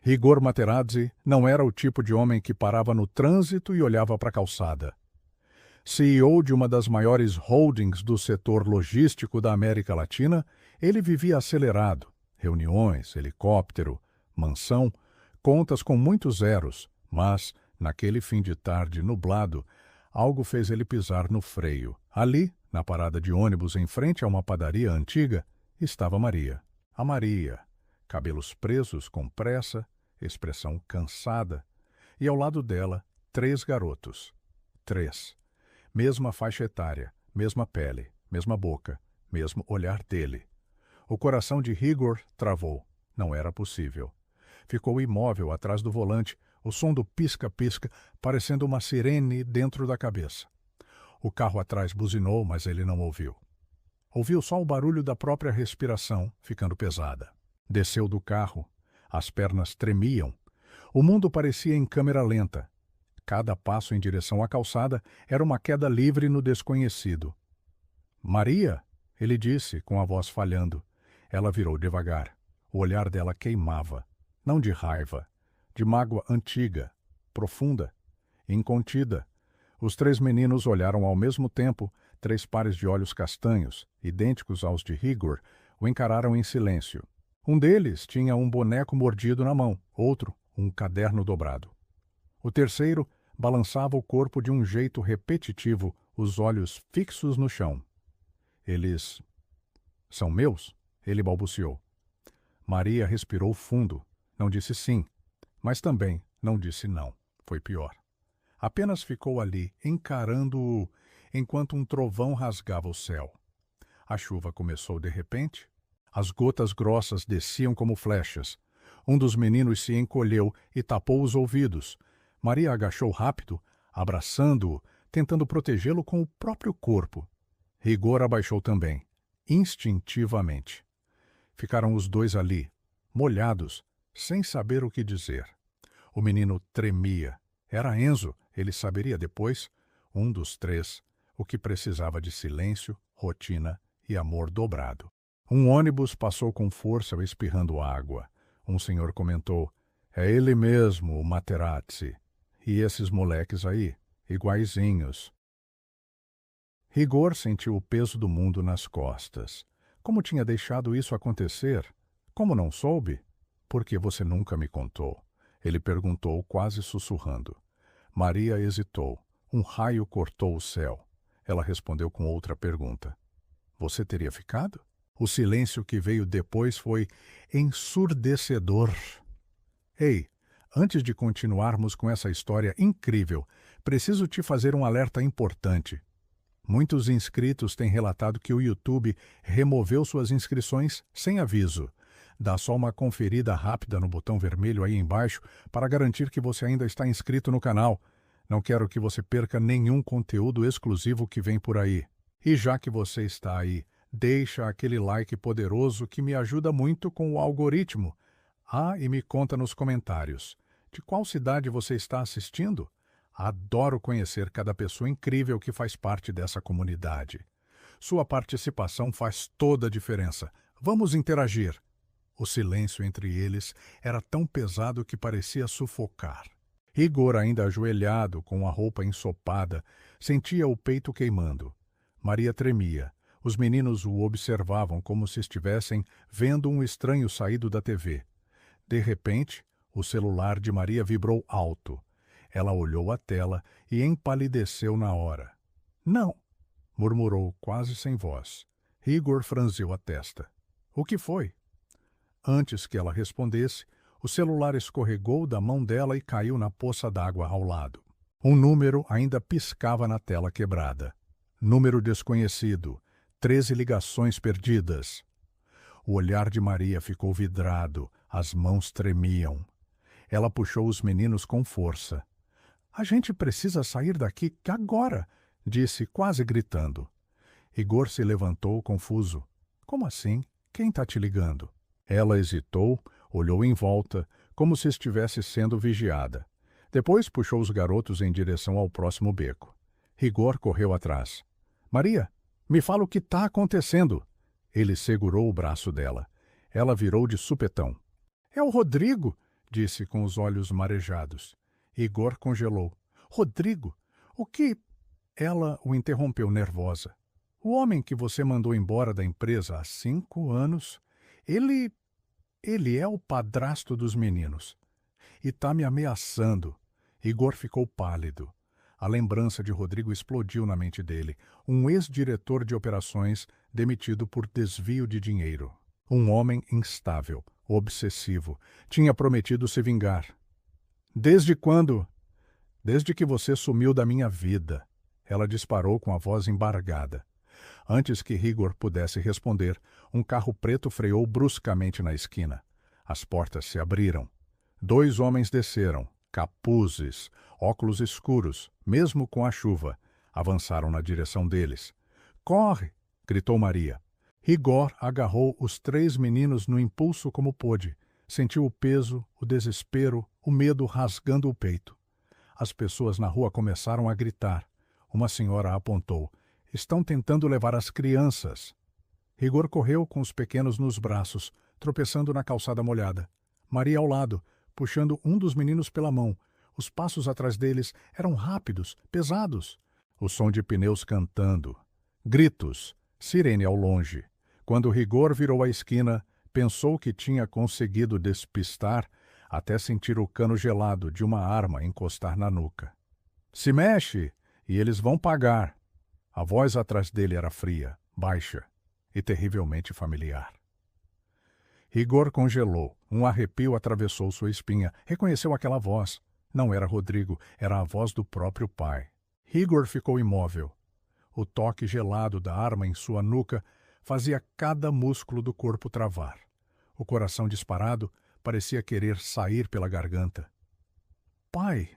Rigor Materazzi não era o tipo de homem que parava no trânsito e olhava para a calçada. CEO de uma das maiores holdings do setor logístico da América Latina, ele vivia acelerado. Reuniões, helicóptero, mansão, contas com muitos zeros, mas, naquele fim de tarde nublado, algo fez ele pisar no freio. Ali, na parada de ônibus em frente a uma padaria antiga, estava Maria. A Maria, cabelos presos com pressa, expressão cansada, e ao lado dela, 3 garotos. 3. Mesma faixa etária, mesma pele, mesma boca, mesmo olhar dele. O coração de Rigor travou. Não era possível. Ficou imóvel atrás do volante, o som do pisca-pisca parecendo uma sirene dentro da cabeça. O carro atrás buzinou, mas ele não ouviu. Ouviu só o barulho da própria respiração, ficando pesada. Desceu do carro. As pernas tremiam. O mundo parecia em câmera lenta. Cada passo em direção à calçada era uma queda livre no desconhecido. "Maria!" ele disse, com a voz falhando. Ela virou devagar. O olhar dela queimava. Não de raiva, de mágoa antiga, profunda, incontida. Os 3 meninos olharam ao mesmo tempo, 3 pares de olhos castanhos, idênticos aos de Rigor, o encararam em silêncio. Um deles tinha um boneco mordido na mão, outro, um caderno dobrado. O terceiro balançava o corpo de um jeito repetitivo, os olhos fixos no chão. "Eles são meus?" ele balbuciou. Maria respirou fundo. Não disse sim, mas também não disse não. Foi pior. Apenas ficou ali, encarando-o, enquanto um trovão rasgava o céu. A chuva começou de repente. As gotas grossas desciam como flechas. Um dos meninos se encolheu e tapou os ouvidos. Maria agachou rápido, abraçando-o, tentando protegê-lo com o próprio corpo. Rigor abaixou também, instintivamente. Ficaram os 2 ali, molhados, sem saber o que dizer. O menino tremia. Era Enzo, ele saberia depois, um dos 3, o que precisava de silêncio, rotina e amor dobrado. Um ônibus passou com força espirrando água. Um senhor comentou: "É ele mesmo, o Materazzi. E esses moleques aí, iguaizinhos." Rigor sentiu o peso do mundo nas costas. Como tinha deixado isso acontecer? Como não soube? "Por que você nunca me contou?" ele perguntou, quase sussurrando. Maria hesitou. Um raio cortou o céu. Ela respondeu com outra pergunta. "Você teria ficado?" O silêncio que veio depois foi ensurdecedor. "Ei, antes de continuarmos com essa história incrível, preciso te fazer um alerta importante. Muitos inscritos têm relatado que o YouTube removeu suas inscrições sem aviso. Dá só uma conferida rápida no botão vermelho aí embaixo para garantir que você ainda está inscrito no canal. Não quero que você perca nenhum conteúdo exclusivo que vem por aí. E já que você está aí, deixa aquele like poderoso que me ajuda muito com o algoritmo. Ah, e me conta nos comentários. De qual cidade você está assistindo? Adoro conhecer cada pessoa incrível que faz parte dessa comunidade. Sua participação faz toda a diferença. Vamos interagir." O silêncio entre eles era tão pesado que parecia sufocar. Rigor, ainda ajoelhado, com a roupa ensopada, sentia o peito queimando. Maria tremia. Os meninos o observavam como se estivessem vendo um estranho saído da TV. De repente, o celular de Maria vibrou alto. Ela olhou a tela e empalideceu na hora. "Não!" murmurou, quase sem voz. Rigor franziu a testa. "O que foi?" Antes que ela respondesse, o celular escorregou da mão dela e caiu na poça d'água ao lado. Um número ainda piscava na tela quebrada. Número desconhecido. 13 ligações perdidas. O olhar de Maria ficou vidrado, as mãos tremiam. Ela puxou os meninos com força. "A gente precisa sair daqui agora!" disse, quase gritando. Rigor se levantou, confuso. "Como assim? Quem está te ligando?" Ela hesitou, olhou em volta, como se estivesse sendo vigiada. Depois puxou os garotos em direção ao próximo beco. Rigor correu atrás. "Maria, me fala o que está acontecendo." Ele segurou o braço dela. Ela virou de supetão. "É o Rodrigo!" disse com os olhos marejados. Igor congelou. Rodrigo, o que... Ela o interrompeu nervosa. O homem que você mandou embora da empresa há 5 anos, ele é o padrasto dos meninos. E tá me ameaçando. Igor ficou pálido. A lembrança de Rodrigo explodiu na mente dele. Um ex-diretor de operações demitido por desvio de dinheiro. Um homem instável, obsessivo. Tinha prometido se vingar. Desde quando? Desde que você sumiu da minha vida. Ela disparou com a voz embargada. Antes que Igor pudesse responder, um carro preto freou bruscamente na esquina. As portas se abriram. 2 homens desceram, capuzes, óculos escuros, mesmo com a chuva. Avançaram na direção deles. Corre! Gritou Maria. Igor agarrou os 3 meninos no impulso como pôde. Sentiu o peso, o desespero, o medo rasgando o peito. As pessoas na rua começaram a gritar. Uma senhora apontou. Estão tentando levar as crianças. Igor correu com os pequenos nos braços, tropeçando na calçada molhada. Maria ao lado, puxando um dos meninos pela mão. Os passos atrás deles eram rápidos, pesados. O som de pneus cantando. Gritos. Sirene ao longe. Quando Igor virou a esquina, pensou que tinha conseguido despistar até sentir o cano gelado de uma arma encostar na nuca. Se mexe, e eles vão pagar. A voz atrás dele era fria, baixa e terrivelmente familiar. Igor congelou. Um arrepio atravessou sua espinha. Reconheceu aquela voz. Não era Rodrigo, era a voz do próprio pai. Igor ficou imóvel. O toque gelado da arma em sua nuca fazia cada músculo do corpo travar. O coração disparado parecia querer sair pela garganta. Pai!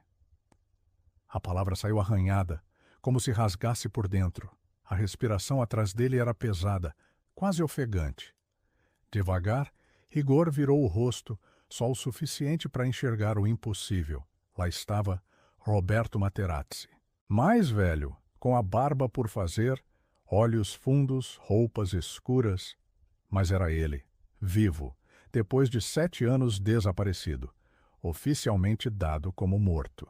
A palavra saiu arranhada, como se rasgasse por dentro. A respiração atrás dele era pesada, quase ofegante. Devagar, Igor virou o rosto, só o suficiente para enxergar o impossível. Lá estava Roberto Materazzi. Mais velho, com a barba por fazer, olhos fundos, roupas escuras. Mas era ele, vivo, depois de 7 anos desaparecido, oficialmente dado como morto.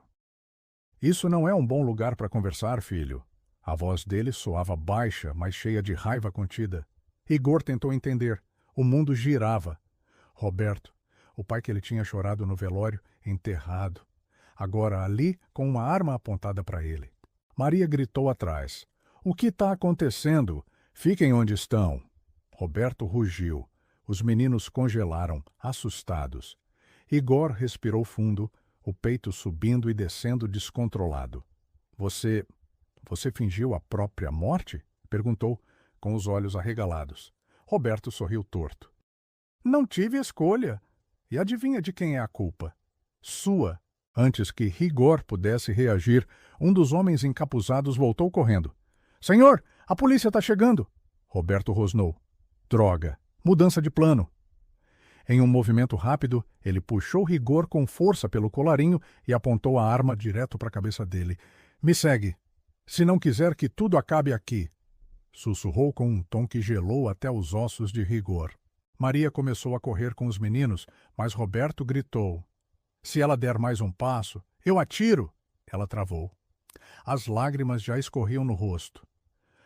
Isso não é um bom lugar para conversar, filho. A voz dele soava baixa, mas cheia de raiva contida. Igor tentou entender. O mundo girava. Roberto, o pai que ele tinha chorado no velório, enterrado. Agora ali, com uma arma apontada para ele. Maria gritou atrás. O que está acontecendo? Fiquem onde estão. Roberto rugiu. Os meninos congelaram, assustados. Igor respirou fundo, o peito subindo e descendo descontrolado. Você fingiu a própria morte? Perguntou, com os olhos arregalados. Roberto sorriu torto. Não tive escolha. E adivinha de quem é a culpa? Sua. Antes que Igor pudesse reagir, um dos homens encapuzados voltou correndo. Senhor, a polícia está chegando! Roberto rosnou. Droga. Mudança de plano. Em um movimento rápido, ele puxou Igor com força pelo colarinho e apontou a arma direto para a cabeça dele. Me segue. Se não quiser que tudo acabe aqui. Sussurrou com um tom que gelou até os ossos de Igor. Maria começou a correr com os meninos, mas Roberto gritou. Se ela der mais um passo, eu atiro! Ela travou. As lágrimas já escorriam no rosto.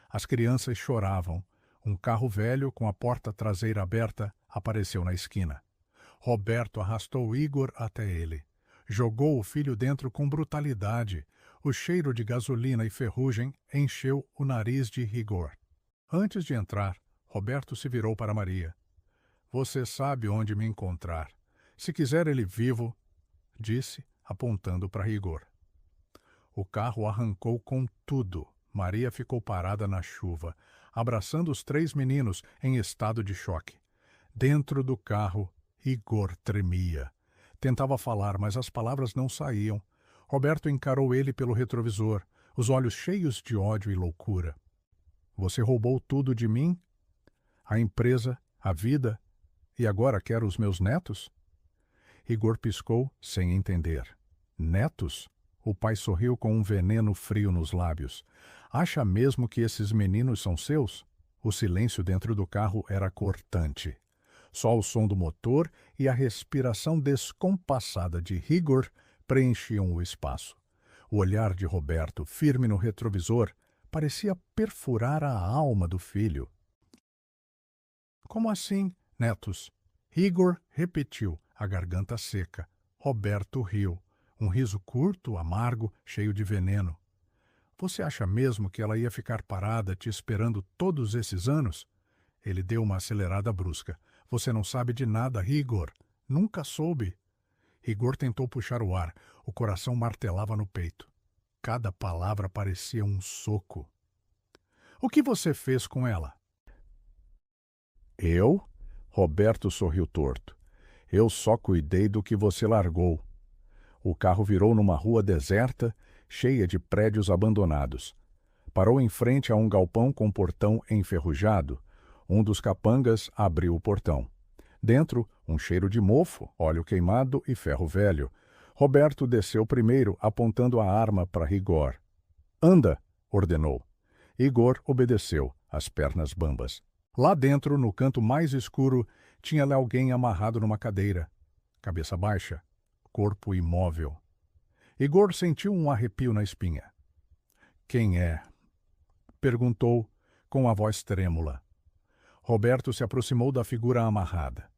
As crianças choravam. Um carro velho, com a porta traseira aberta, apareceu na esquina. Roberto arrastou Igor até ele. Jogou o filho dentro com brutalidade. O cheiro de gasolina e ferrugem encheu o nariz de Igor. Antes de entrar, Roberto se virou para Maria. Você sabe onde me encontrar. Se quiser ele vivo, disse, apontando para Igor. O carro arrancou com tudo. Maria ficou parada na chuva, abraçando os 3 meninos em estado de choque. Dentro do carro, Igor tremia. Tentava falar, mas as palavras não saíam. Roberto encarou ele pelo retrovisor, os olhos cheios de ódio e loucura. Você roubou tudo de mim? A empresa, a vida, e agora quer os meus netos? Igor piscou, sem entender. Netos? O pai sorriu com um veneno frio nos lábios. Acha mesmo que esses meninos são seus? O silêncio dentro do carro era cortante. Só o som do motor e a respiração descompassada de Igor preenchiam o espaço. O olhar de Roberto, firme no retrovisor, parecia perfurar a alma do filho. Como assim, netos? Igor repetiu, a garganta seca. Roberto riu. Um riso curto, amargo, cheio de veneno. Você acha mesmo que ela ia ficar parada te esperando todos esses anos? Ele deu uma acelerada brusca. Você não sabe de nada, Igor. Nunca soube. Igor tentou puxar o ar. O coração martelava no peito. Cada palavra parecia um soco. O que você fez com ela? Eu? Roberto sorriu torto. Eu só cuidei do que você largou. O carro virou numa rua deserta, cheia de prédios abandonados. Parou em frente a um galpão com portão enferrujado. Um dos capangas abriu o portão. Dentro, um cheiro de mofo, óleo queimado e ferro velho. Roberto desceu primeiro, apontando a arma para Igor. Anda, ordenou. Igor obedeceu, as pernas bambas. Lá dentro, no canto mais escuro, tinha-lhe alguém amarrado numa cadeira. Cabeça baixa, corpo imóvel. Igor sentiu um arrepio na espinha. Quem é? Perguntou, com a voz trêmula. Roberto se aproximou da figura amarrada.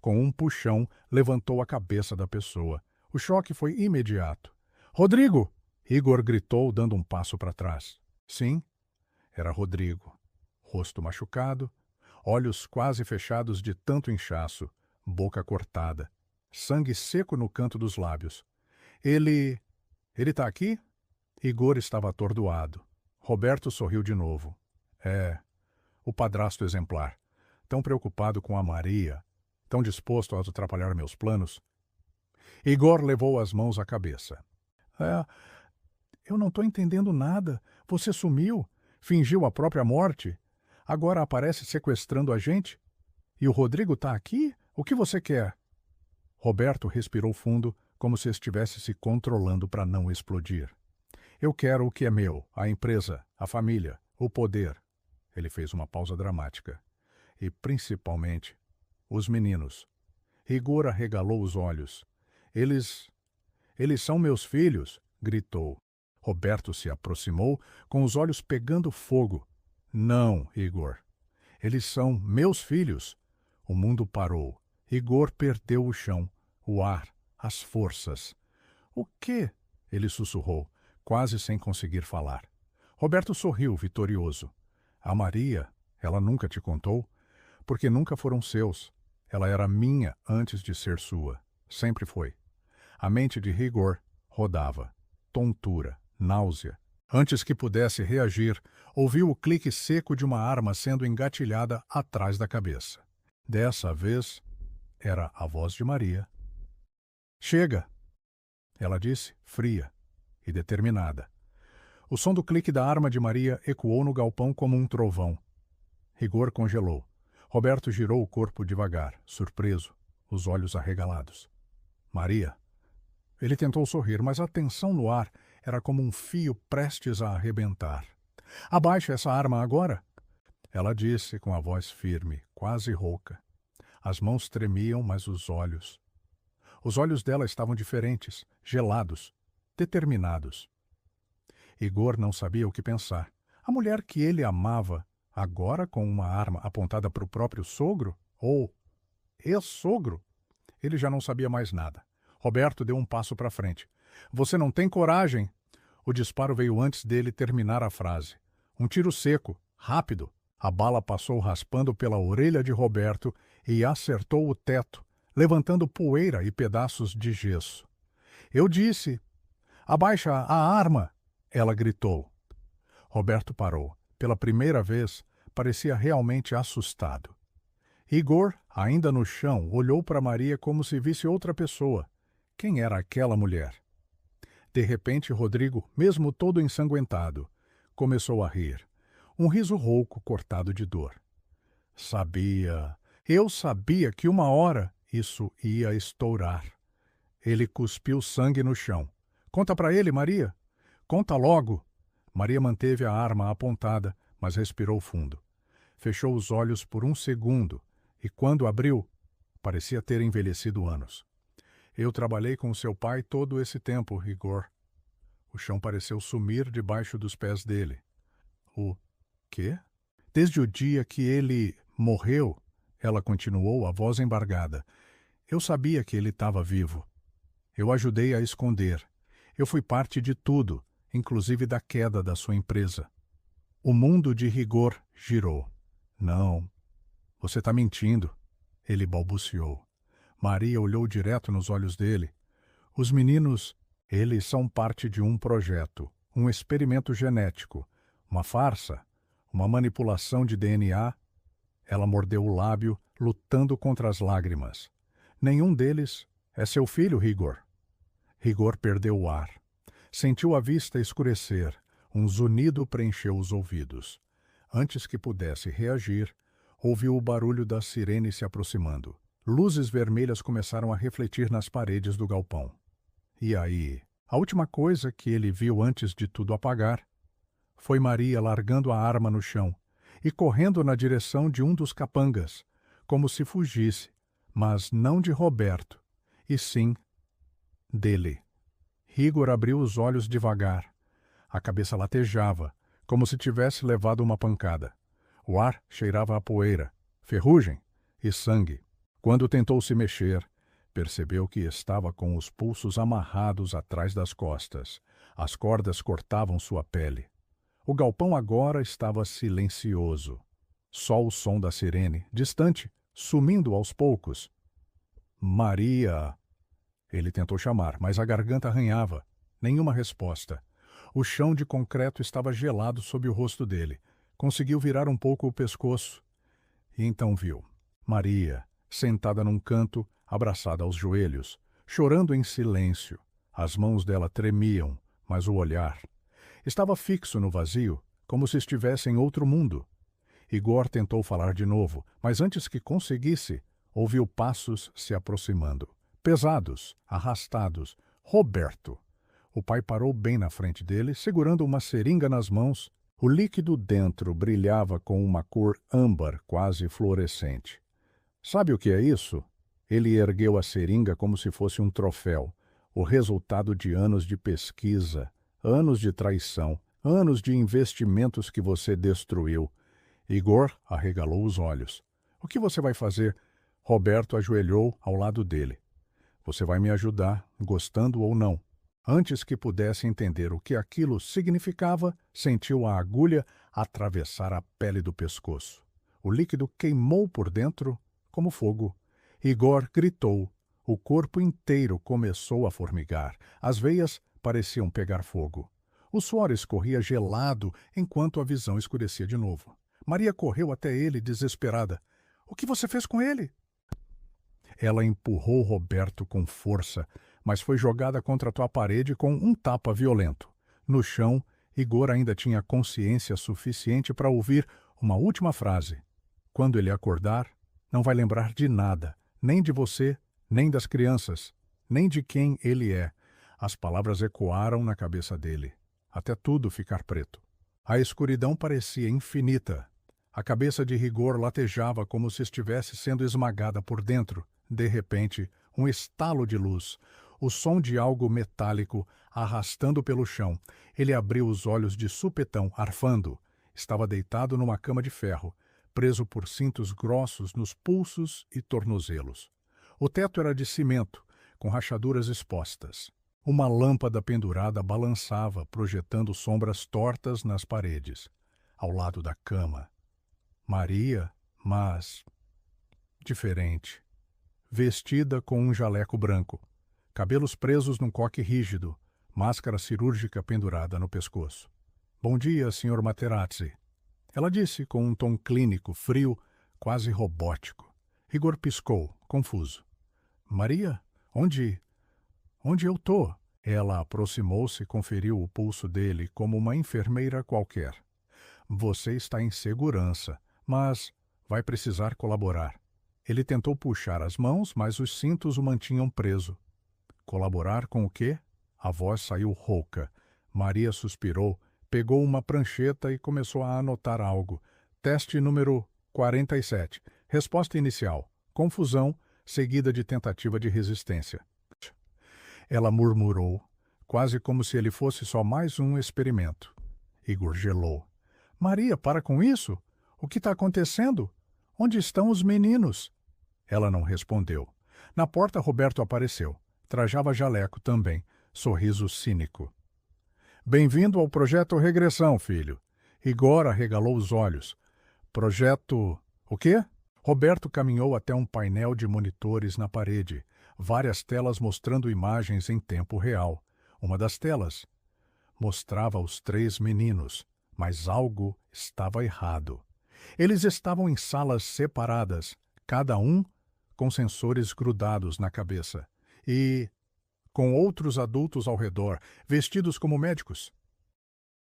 Com um puxão, levantou a cabeça da pessoa. O choque foi imediato. Rodrigo! Igor gritou, dando um passo para trás. Sim, era Rodrigo. Rosto machucado, olhos quase fechados de tanto inchaço, boca cortada, sangue seco no canto dos lábios. Ele está aqui? Igor estava atordoado. Roberto sorriu de novo. É, o padrasto exemplar. Tão preocupado com a Maria, tão disposto a atrapalhar meus planos. Igor levou as mãos à cabeça. Eu não estou entendendo nada. Você sumiu, fingiu a própria morte. Agora aparece sequestrando a gente? E o Rodrigo está aqui? O que você quer? Roberto respirou fundo, como se estivesse se controlando para não explodir. Eu quero o que é meu, a empresa, a família, o poder. Ele fez uma pausa dramática. E, principalmente, os meninos. Igor arregalou os olhos. Eles são meus filhos, gritou. Roberto se aproximou, com os olhos pegando fogo. Não, Igor. Eles são meus filhos. O mundo parou. Igor perdeu o chão, o ar, as forças. O quê? Ele sussurrou, quase sem conseguir falar. Roberto sorriu, vitorioso. A Maria, ela nunca te contou? Porque nunca foram seus. Ela era minha antes de ser sua. Sempre foi. A mente de Igor rodava. Tontura, náusea. Antes que pudesse reagir, ouviu o clique seco de uma arma sendo engatilhada atrás da cabeça. Dessa vez, era a voz de Maria. Chega! Ela disse, fria e determinada. O som do clique da arma de Maria ecoou no galpão como um trovão. Igor congelou. Roberto girou o corpo devagar, surpreso, os olhos arregalados. Maria. Ele tentou sorrir, mas a tensão no ar era como um fio prestes a arrebentar. Abaixe essa arma agora! Ela disse com a voz firme, quase rouca. As mãos tremiam, mas os olhos... Os olhos dela estavam diferentes, gelados, determinados. Igor não sabia o que pensar. A mulher que ele amava, agora com uma arma apontada para o próprio sogro? Ou ex-sogro? Ele já não sabia mais nada. Roberto deu um passo para frente. Você não tem coragem? O disparo veio antes dele terminar a frase. Um tiro seco, rápido. A bala passou raspando pela orelha de Roberto e acertou o teto, levantando poeira e pedaços de gesso. Eu disse... Abaixa a arma! Ela gritou. Roberto parou. Pela primeira vez, parecia realmente assustado. Igor, ainda no chão, olhou para Maria como se visse outra pessoa. Quem era aquela mulher? De repente, Rodrigo, mesmo todo ensanguentado, começou a rir. Um riso rouco cortado de dor. Eu sabia que uma hora isso ia estourar. Ele cuspiu sangue no chão. Conta para ele, Maria. Conta logo. Maria manteve a arma apontada, mas respirou fundo. Fechou os olhos por um segundo e quando abriu, parecia ter envelhecido anos. Eu trabalhei com seu pai todo esse tempo, Igor. O chão pareceu sumir debaixo dos pés dele. O quê? Desde o dia que ele morreu, ela continuou, a voz embargada. Eu sabia que ele estava vivo. Eu ajudei a esconder. Eu fui parte de tudo, inclusive da queda da sua empresa. O mundo de Igor girou. Não, você está mentindo, ele balbuciou. Maria olhou direto nos olhos dele. Os meninos, eles são parte de um projeto, um experimento genético, uma farsa, uma manipulação de DNA. Ela mordeu o lábio, lutando contra as lágrimas. Nenhum deles é seu filho, Igor. Igor perdeu o ar. Sentiu a vista escurecer. Um zunido preencheu os ouvidos. Antes que pudesse reagir, ouviu o barulho da sirene se aproximando. Luzes vermelhas começaram a refletir nas paredes do galpão. E aí, a última coisa que ele viu antes de tudo apagar foi Maria largando a arma no chão e correndo na direção de um dos capangas, como se fugisse, mas não de Roberto, e sim dele. Igor abriu os olhos devagar. A cabeça latejava, como se tivesse levado uma pancada. O ar cheirava a poeira, ferrugem e sangue. Quando tentou se mexer, percebeu que estava com os pulsos amarrados atrás das costas. As cordas cortavam sua pele. O galpão agora estava silencioso. Só o som da sirene, distante, sumindo aos poucos. Maria! Ele tentou chamar, mas a garganta arranhava. Nenhuma resposta. O chão de concreto estava gelado sob o rosto dele. Conseguiu virar um pouco o pescoço. E então viu Maria, sentada num canto, abraçada aos joelhos, chorando em silêncio. As mãos dela tremiam, mas o olhar estava fixo no vazio, como se estivesse em outro mundo. Igor tentou falar de novo, mas antes que conseguisse, ouviu passos se aproximando. Pesados, arrastados. Roberto! O pai parou bem na frente dele, segurando uma seringa nas mãos. O líquido dentro brilhava com uma cor âmbar, quase fluorescente. Sabe o que é isso? Ele ergueu a seringa como se fosse um troféu, o resultado de anos de pesquisa, anos de traição, anos de investimentos que você destruiu. Igor arregalou os olhos. O que você vai fazer? Roberto ajoelhou ao lado dele. Você vai me ajudar, gostando ou não. Antes que pudesse entender o que aquilo significava, sentiu a agulha atravessar a pele do pescoço. O líquido queimou por dentro como fogo. Igor gritou. O corpo inteiro começou a formigar. As veias pareciam pegar fogo. O suor escorria gelado enquanto a visão escurecia de novo. Maria correu até ele, desesperada. — O que você fez com ele? Ela empurrou Roberto com força, mas foi jogada contra a parede com um tapa violento. No chão, Igor ainda tinha consciência suficiente para ouvir uma última frase. Quando ele acordar, não vai lembrar de nada, nem de você, nem das crianças, nem de quem ele é. As palavras ecoaram na cabeça dele, até tudo ficar preto. A escuridão parecia infinita. A cabeça de Igor latejava como se estivesse sendo esmagada por dentro. De repente, um estalo de luz, o som de algo metálico arrastando pelo chão. Ele abriu os olhos de supetão, arfando. Estava deitado numa cama de ferro, preso por cintos grossos nos pulsos e tornozelos. O teto era de cimento, com rachaduras expostas. Uma lâmpada pendurada balançava, projetando sombras tortas nas paredes. Ao lado da cama, Maria, mas diferente. Vestida com um jaleco branco, cabelos presos num coque rígido, máscara cirúrgica pendurada no pescoço. — Bom dia, Sr. Materazzi. Ela disse com um tom clínico, frio, quase robótico. Igor piscou, confuso. — Maria, onde eu tô? Ela aproximou-se e conferiu o pulso dele como uma enfermeira qualquer. — Você está em segurança, mas vai precisar colaborar. Ele tentou puxar as mãos, mas os cintos o mantinham preso. Colaborar com o quê? A voz saiu rouca. Maria suspirou, pegou uma prancheta e começou a anotar algo. Teste número 47. Resposta inicial: confusão, seguida de tentativa de resistência. Ela murmurou, quase como se ele fosse só mais um experimento. Igor gelou. Maria, para com isso! O que está acontecendo? Onde estão os meninos? Ela não respondeu. Na porta, Roberto apareceu. Trajava jaleco também, sorriso cínico. Bem-vindo ao Projeto Regressão, filho. Igor arregalou os olhos. Projeto... o quê? Roberto caminhou até um painel de monitores na parede, várias telas mostrando imagens em tempo real. Uma das telas mostrava os 3 meninos, mas algo estava errado. Eles estavam em salas separadas, cada um com sensores grudados na cabeça, e com outros adultos ao redor, vestidos como médicos.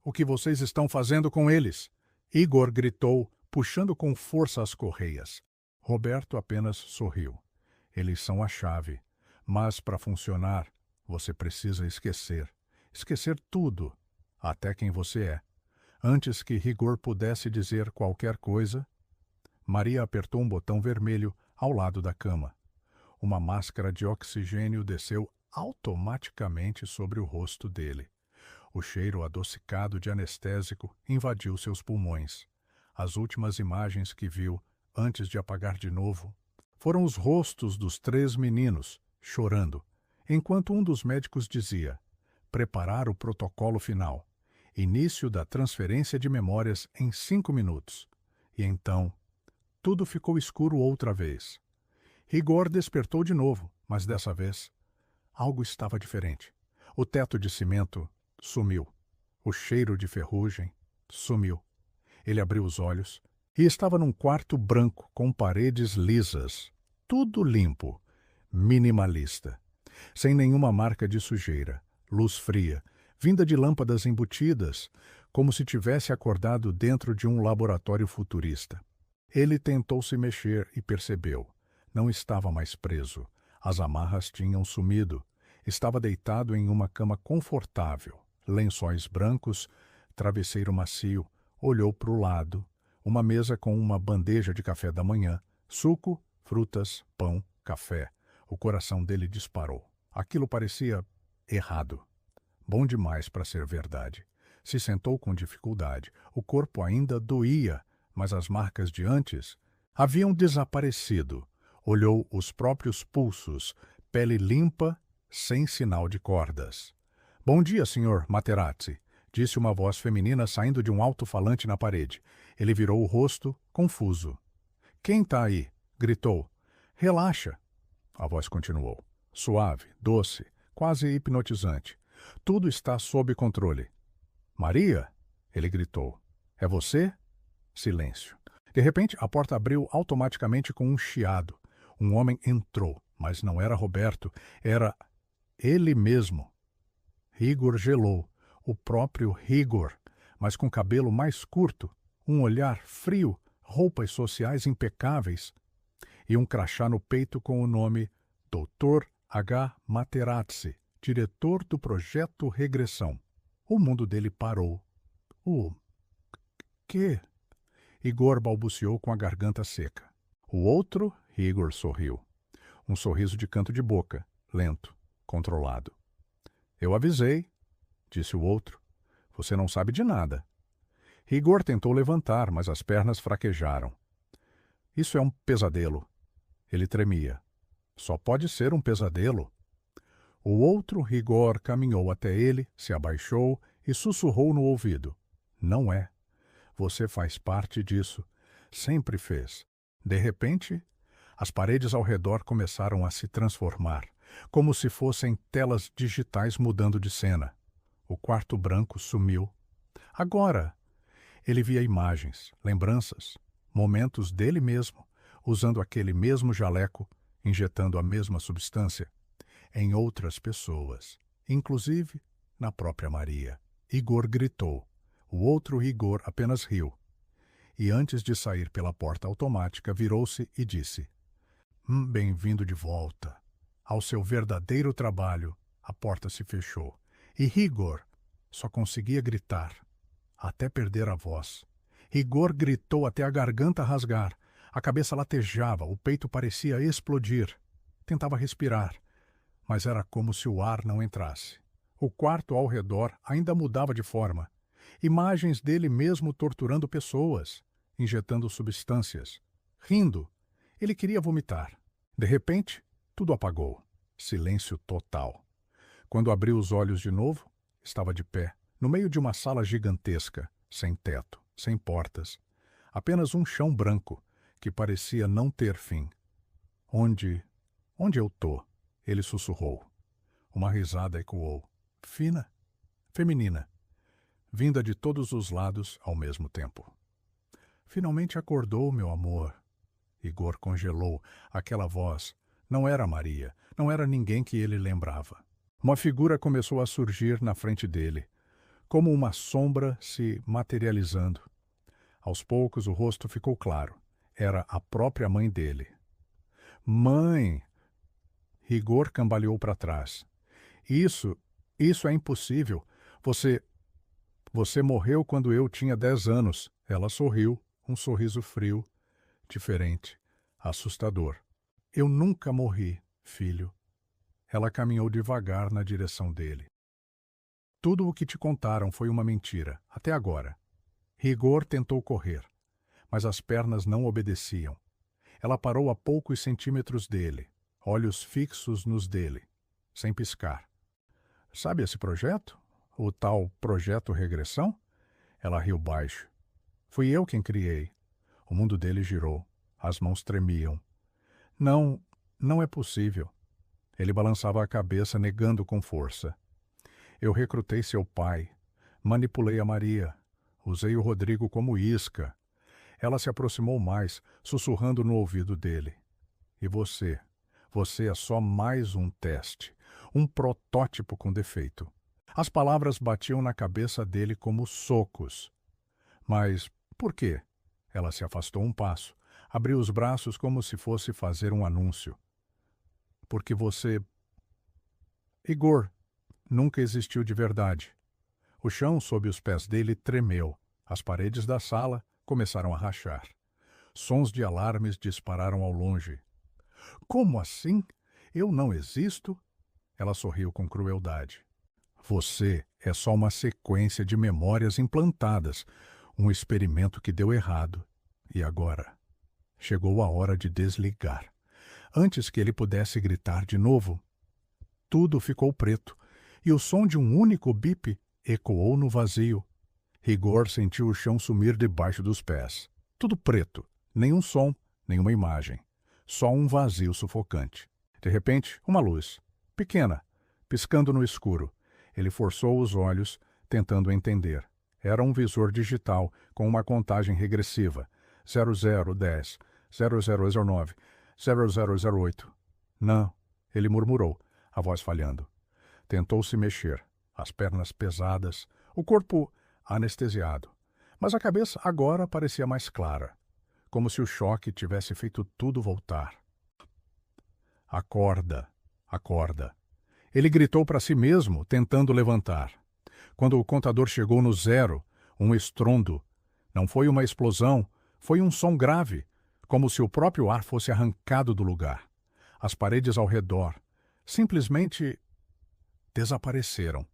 O que vocês estão fazendo com eles? Igor gritou, puxando com força as correias. Roberto apenas sorriu. Eles são a chave. Mas, para funcionar, você precisa esquecer. Esquecer tudo, até quem você é. Antes que Igor pudesse dizer qualquer coisa, Maria apertou um botão vermelho ao lado da cama. Uma máscara de oxigênio desceu automaticamente sobre o rosto dele. O cheiro adocicado de anestésico invadiu seus pulmões. As últimas imagens que viu, antes de apagar de novo, foram os rostos dos 3 meninos, chorando, enquanto um dos médicos dizia: preparar o protocolo final. Início da transferência de memórias em 5 minutos. E então, tudo ficou escuro outra vez. Igor despertou de novo, mas dessa vez, algo estava diferente. O teto de cimento sumiu. O cheiro de ferrugem sumiu. Ele abriu os olhos e estava num quarto branco com paredes lisas. Tudo limpo, minimalista. Sem nenhuma marca de sujeira. Luz fria, vinda de lâmpadas embutidas, como se tivesse acordado dentro de um laboratório futurista. Ele tentou se mexer e percebeu. Não estava mais preso. As amarras tinham sumido. Estava deitado em uma cama confortável, lençóis brancos, travesseiro macio. Olhou para o lado. Uma mesa com uma bandeja de café da manhã, suco, frutas, pão, café. O coração dele disparou. Aquilo parecia errado. Bom demais para ser verdade. Se sentou com dificuldade. O corpo ainda doía, mas as marcas de antes haviam desaparecido. Olhou os próprios pulsos, pele limpa, sem sinal de cordas. Bom dia, Sr. Materazzi, disse uma voz feminina saindo de um alto-falante na parede. Ele virou o rosto, confuso. Quem está aí? Gritou. Relaxa. A voz continuou. Suave, doce, quase hipnotizante. Tudo está sob controle. Maria? Ele gritou. É você? Silêncio. De repente, a porta abriu automaticamente com um chiado. Um homem entrou, mas não era Roberto, era ele mesmo. Igor gelou, o próprio Igor, mas com cabelo mais curto, um olhar frio, roupas sociais impecáveis e um crachá no peito com o nome Dr. H. Materazzi, diretor do Projeto Regressão. O mundo dele parou. O quê? Igor balbuciou com a garganta seca. O outro, Igor sorriu. Um sorriso de canto de boca, lento, controlado. Eu avisei, disse o outro. Você não sabe de nada. Igor tentou levantar, mas as pernas fraquejaram. Isso é um pesadelo. Ele tremia. Só pode ser um pesadelo. O outro, Igor, caminhou até ele, se abaixou e sussurrou no ouvido. Não é. Você faz parte disso. Sempre fez. De repente, as paredes ao redor começaram a se transformar, como se fossem telas digitais mudando de cena. O quarto branco sumiu. Agora, ele via imagens, lembranças, momentos dele mesmo, usando aquele mesmo jaleco, injetando a mesma substância, em outras pessoas, inclusive na própria Maria. Igor gritou. O outro Igor apenas riu. E antes de sair pela porta automática, virou-se e disse: bem-vindo de volta. Ao seu verdadeiro trabalho. A porta se fechou. E Igor só conseguia gritar, até perder a voz. Igor gritou até a garganta rasgar. A cabeça latejava, o peito parecia explodir. Tentava respirar, mas era como se o ar não entrasse. O quarto ao redor ainda mudava de forma. Imagens dele mesmo torturando pessoas, injetando substâncias, rindo. Ele queria vomitar. De repente, tudo apagou. Silêncio total. Quando abriu os olhos de novo, estava de pé, no meio de uma sala gigantesca, sem teto, sem portas. Apenas um chão branco, que parecia não ter fim. Onde eu tô? Ele sussurrou. Uma risada ecoou. Fina, feminina, vinda de todos os lados ao mesmo tempo. Finalmente acordou, meu amor. Igor congelou. Aquela voz não era Maria, não era ninguém que ele lembrava. Uma figura começou a surgir na frente dele, como uma sombra se materializando. Aos poucos o rosto ficou claro. Era a própria mãe dele. Mãe! Igor cambaleou para trás. Isso é impossível. Você morreu quando eu tinha 10 anos. Ela sorriu, um sorriso frio, diferente, assustador. Eu nunca morri, filho. Ela caminhou devagar na direção dele. Tudo o que te contaram foi uma mentira, até agora. Igor tentou correr, mas as pernas não obedeciam. Ela parou a poucos centímetros dele, olhos fixos nos dele, sem piscar. Sabe esse projeto? O tal Projeto Regressão? Ela riu baixo. Fui eu quem criei. O mundo dele girou. As mãos tremiam. Não é possível. Ele balançava a cabeça, negando com força. Eu recrutei seu pai. Manipulei a Maria. Usei o Rodrigo como isca. Ela se aproximou mais, sussurrando no ouvido dele. E você? Você é só mais um teste. Um protótipo com defeito. As palavras batiam na cabeça dele como socos. Mas por quê? Ela se afastou um passo. Abriu os braços como se fosse fazer um anúncio. Porque você... Igor nunca existiu de verdade. O chão sob os pés dele tremeu. As paredes da sala começaram a rachar. Sons de alarmes dispararam ao longe. Como assim? Eu não existo? Ela sorriu com crueldade. Você é só uma sequência de memórias implantadas, um experimento que deu errado. E agora? Chegou a hora de desligar. Antes que ele pudesse gritar de novo, tudo ficou preto, e o som de um único bip ecoou no vazio. Igor sentiu o chão sumir debaixo dos pés. Tudo preto, nenhum som, nenhuma imagem. Só um vazio sufocante. De repente, uma luz, pequena, piscando no escuro. Ele forçou os olhos, tentando entender. Era um visor digital, com uma contagem regressiva. 0010, 0009, 0008. Não, ele murmurou, a voz falhando. Tentou se mexer, as pernas pesadas, o corpo anestesiado. Mas a cabeça agora parecia mais clara, como se o choque tivesse feito tudo voltar. Acorda, acorda. Ele gritou para si mesmo, tentando levantar. Quando o contador chegou no 0, um estrondo. Não foi uma explosão, foi um som grave, como se o próprio ar fosse arrancado do lugar. As paredes ao redor simplesmente desapareceram.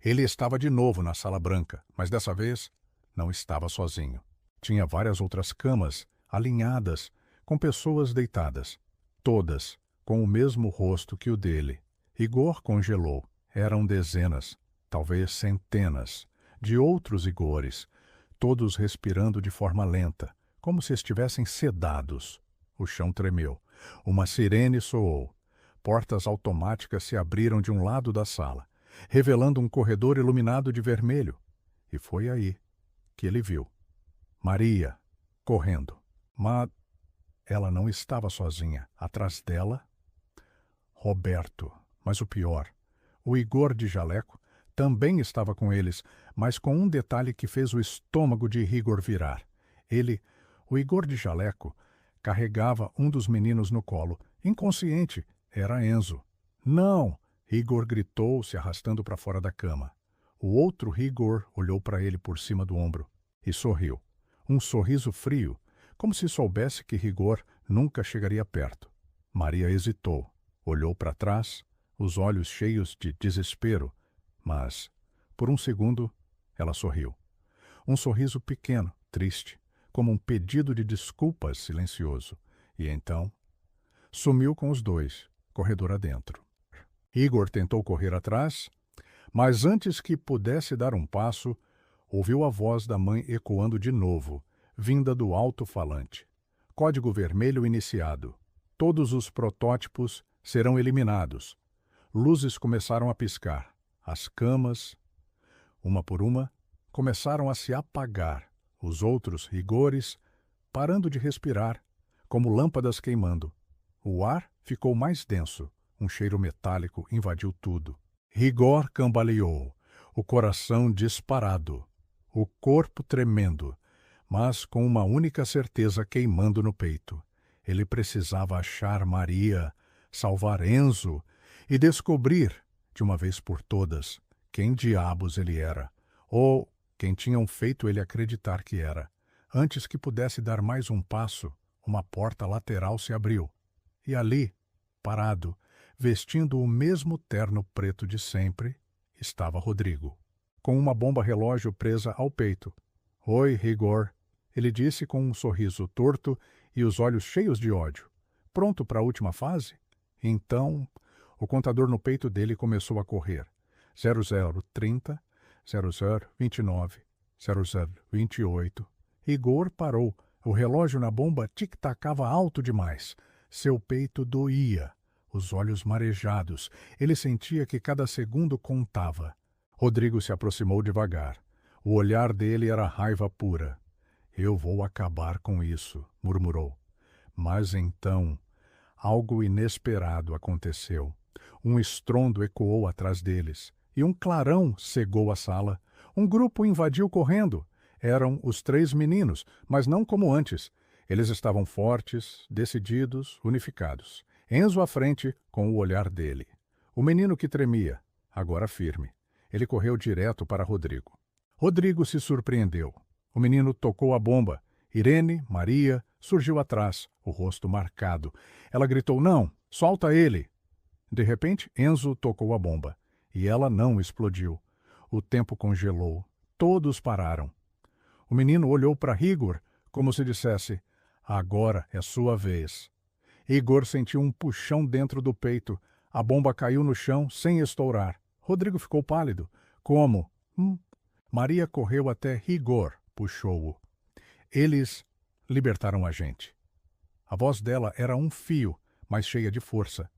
Ele estava de novo na sala branca, mas dessa vez não estava sozinho. Tinha várias outras camas, alinhadas, com pessoas deitadas, todas com o mesmo rosto que o dele. Igor congelou. Eram dezenas, talvez centenas, de outros Igores, todos respirando de forma lenta, como se estivessem sedados. O chão tremeu. Uma sirene soou. Portas automáticas se abriram de um lado da sala, revelando um corredor iluminado de vermelho. E foi aí que ele viu Maria correndo. Mas ela não estava sozinha. Atrás dela, Roberto. Mas o pior, o Igor de jaleco também estava com eles, mas com um detalhe que fez o estômago de Igor virar. O Igor de jaleco, carregava um dos meninos no colo. Inconsciente, era Enzo. Não! Igor gritou, se arrastando para fora da cama. O outro Igor olhou para ele por cima do ombro e sorriu. Um sorriso frio, como se soubesse que Rigor nunca chegaria perto. Maria hesitou, olhou para trás, os olhos cheios de desespero, mas, por um segundo, ela sorriu. Um sorriso pequeno, triste, como um pedido de desculpas silencioso. E então, sumiu com os dois, corredor adentro. Igor tentou correr atrás, mas antes que pudesse dar um passo, ouviu a voz da mãe ecoando de novo, vinda do alto-falante. Código vermelho iniciado. Todos os protótipos serão eliminados. Luzes começaram a piscar. As camas, uma por uma, começaram a se apagar. Os outros rigores, parando de respirar, como lâmpadas queimando. O ar ficou mais denso. Um cheiro metálico invadiu tudo. Rigor cambaleou, o coração disparado, o corpo tremendo, mas com uma única certeza queimando no peito. Ele precisava achar Maria, salvar Enzo e descobrir, de uma vez por todas, quem diabos ele era, ou quem tinham feito ele acreditar que era. Antes que pudesse dar mais um passo, uma porta lateral se abriu. E ali, parado, vestindo o mesmo terno preto de sempre, estava Rodrigo, com uma bomba-relógio presa ao peito. "Oi, Rigor", ele disse com um sorriso torto e os olhos cheios de ódio. "Pronto para a última fase?" Então, o contador no peito dele começou a correr. 0030, 0029, 0028. Rigor parou. O relógio na bomba tic-tacava alto demais. Seu peito doía. Os olhos marejados. Ele sentia que cada segundo contava. Rodrigo se aproximou devagar. O olhar dele era raiva pura. "Eu vou acabar com isso", murmurou. Mas então, algo inesperado aconteceu. Um estrondo ecoou atrás deles, e um clarão cegou a sala. Um grupo invadiu correndo. Eram os 3 meninos, mas não como antes. Eles estavam fortes, decididos, unificados. Enzo à frente, com o olhar dele. O menino que tremia, agora firme. Ele correu direto para Rodrigo. Rodrigo se surpreendeu. O menino tocou a bomba. Irene, Maria, surgiu atrás, o rosto marcado. Ela gritou: "Não, solta ele!" De repente, Enzo tocou a bomba. E ela não explodiu. O tempo congelou. Todos pararam. O menino olhou para Rigor, como se dissesse: "Agora é sua vez." Igor sentiu um puxão dentro do peito. A bomba caiu no chão sem estourar. Rodrigo ficou pálido. "Como?" Maria correu até Rigor, puxou-o. "Eles libertaram a gente." A voz dela era um fio, mas cheia de força.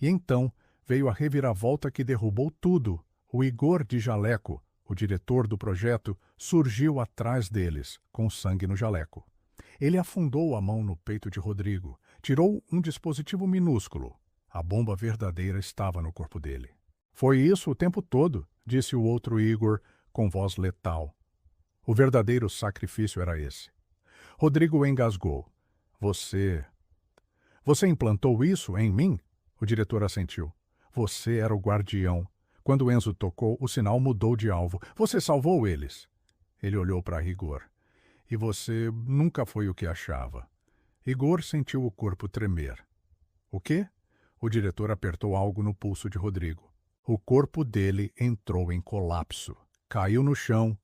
E então veio a reviravolta que derrubou tudo. O Igor de jaleco, o diretor do projeto, surgiu atrás deles, com sangue no jaleco. Ele afundou a mão no peito de Rodrigo. Tirou um dispositivo minúsculo. A bomba verdadeira estava no corpo dele. "Foi isso o tempo todo", disse o outro Igor, com voz letal. O verdadeiro sacrifício era esse. Rodrigo engasgou. Você implantou isso em mim?" O diretor assentiu. "Você era o guardião. Quando Enzo tocou, o sinal mudou de alvo. Você salvou eles." Ele olhou para Rigor. "E você nunca foi o que achava." Igor sentiu o corpo tremer. "O quê?" O diretor apertou algo no pulso de Rodrigo. O corpo dele entrou em colapso. Caiu no chão.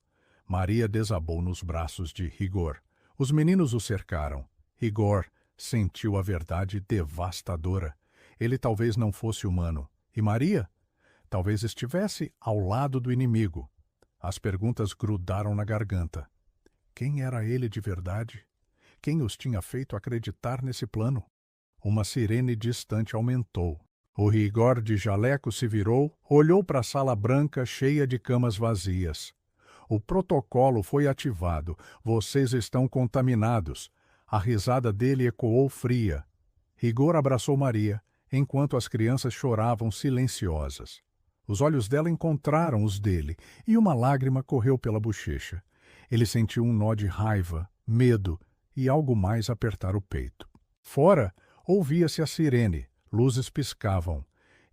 Maria desabou nos braços de Rigor. Os meninos o cercaram. Rigor sentiu a verdade devastadora. Ele talvez não fosse humano. E Maria? Talvez estivesse ao lado do inimigo. As perguntas grudaram na garganta. Quem era ele de verdade? Quem os tinha feito acreditar nesse plano? Uma sirene distante aumentou. O Rigor de jaleco se virou, olhou para a sala branca cheia de camas vazias. "O protocolo foi ativado. Vocês estão contaminados." A risada dele ecoou fria. Rigor abraçou Maria, enquanto as crianças choravam silenciosas. Os olhos dela encontraram os dele, e uma lágrima correu pela bochecha. Ele sentiu um nó de raiva, medo e algo mais apertar o peito. Fora, ouvia-se a sirene, luzes piscavam,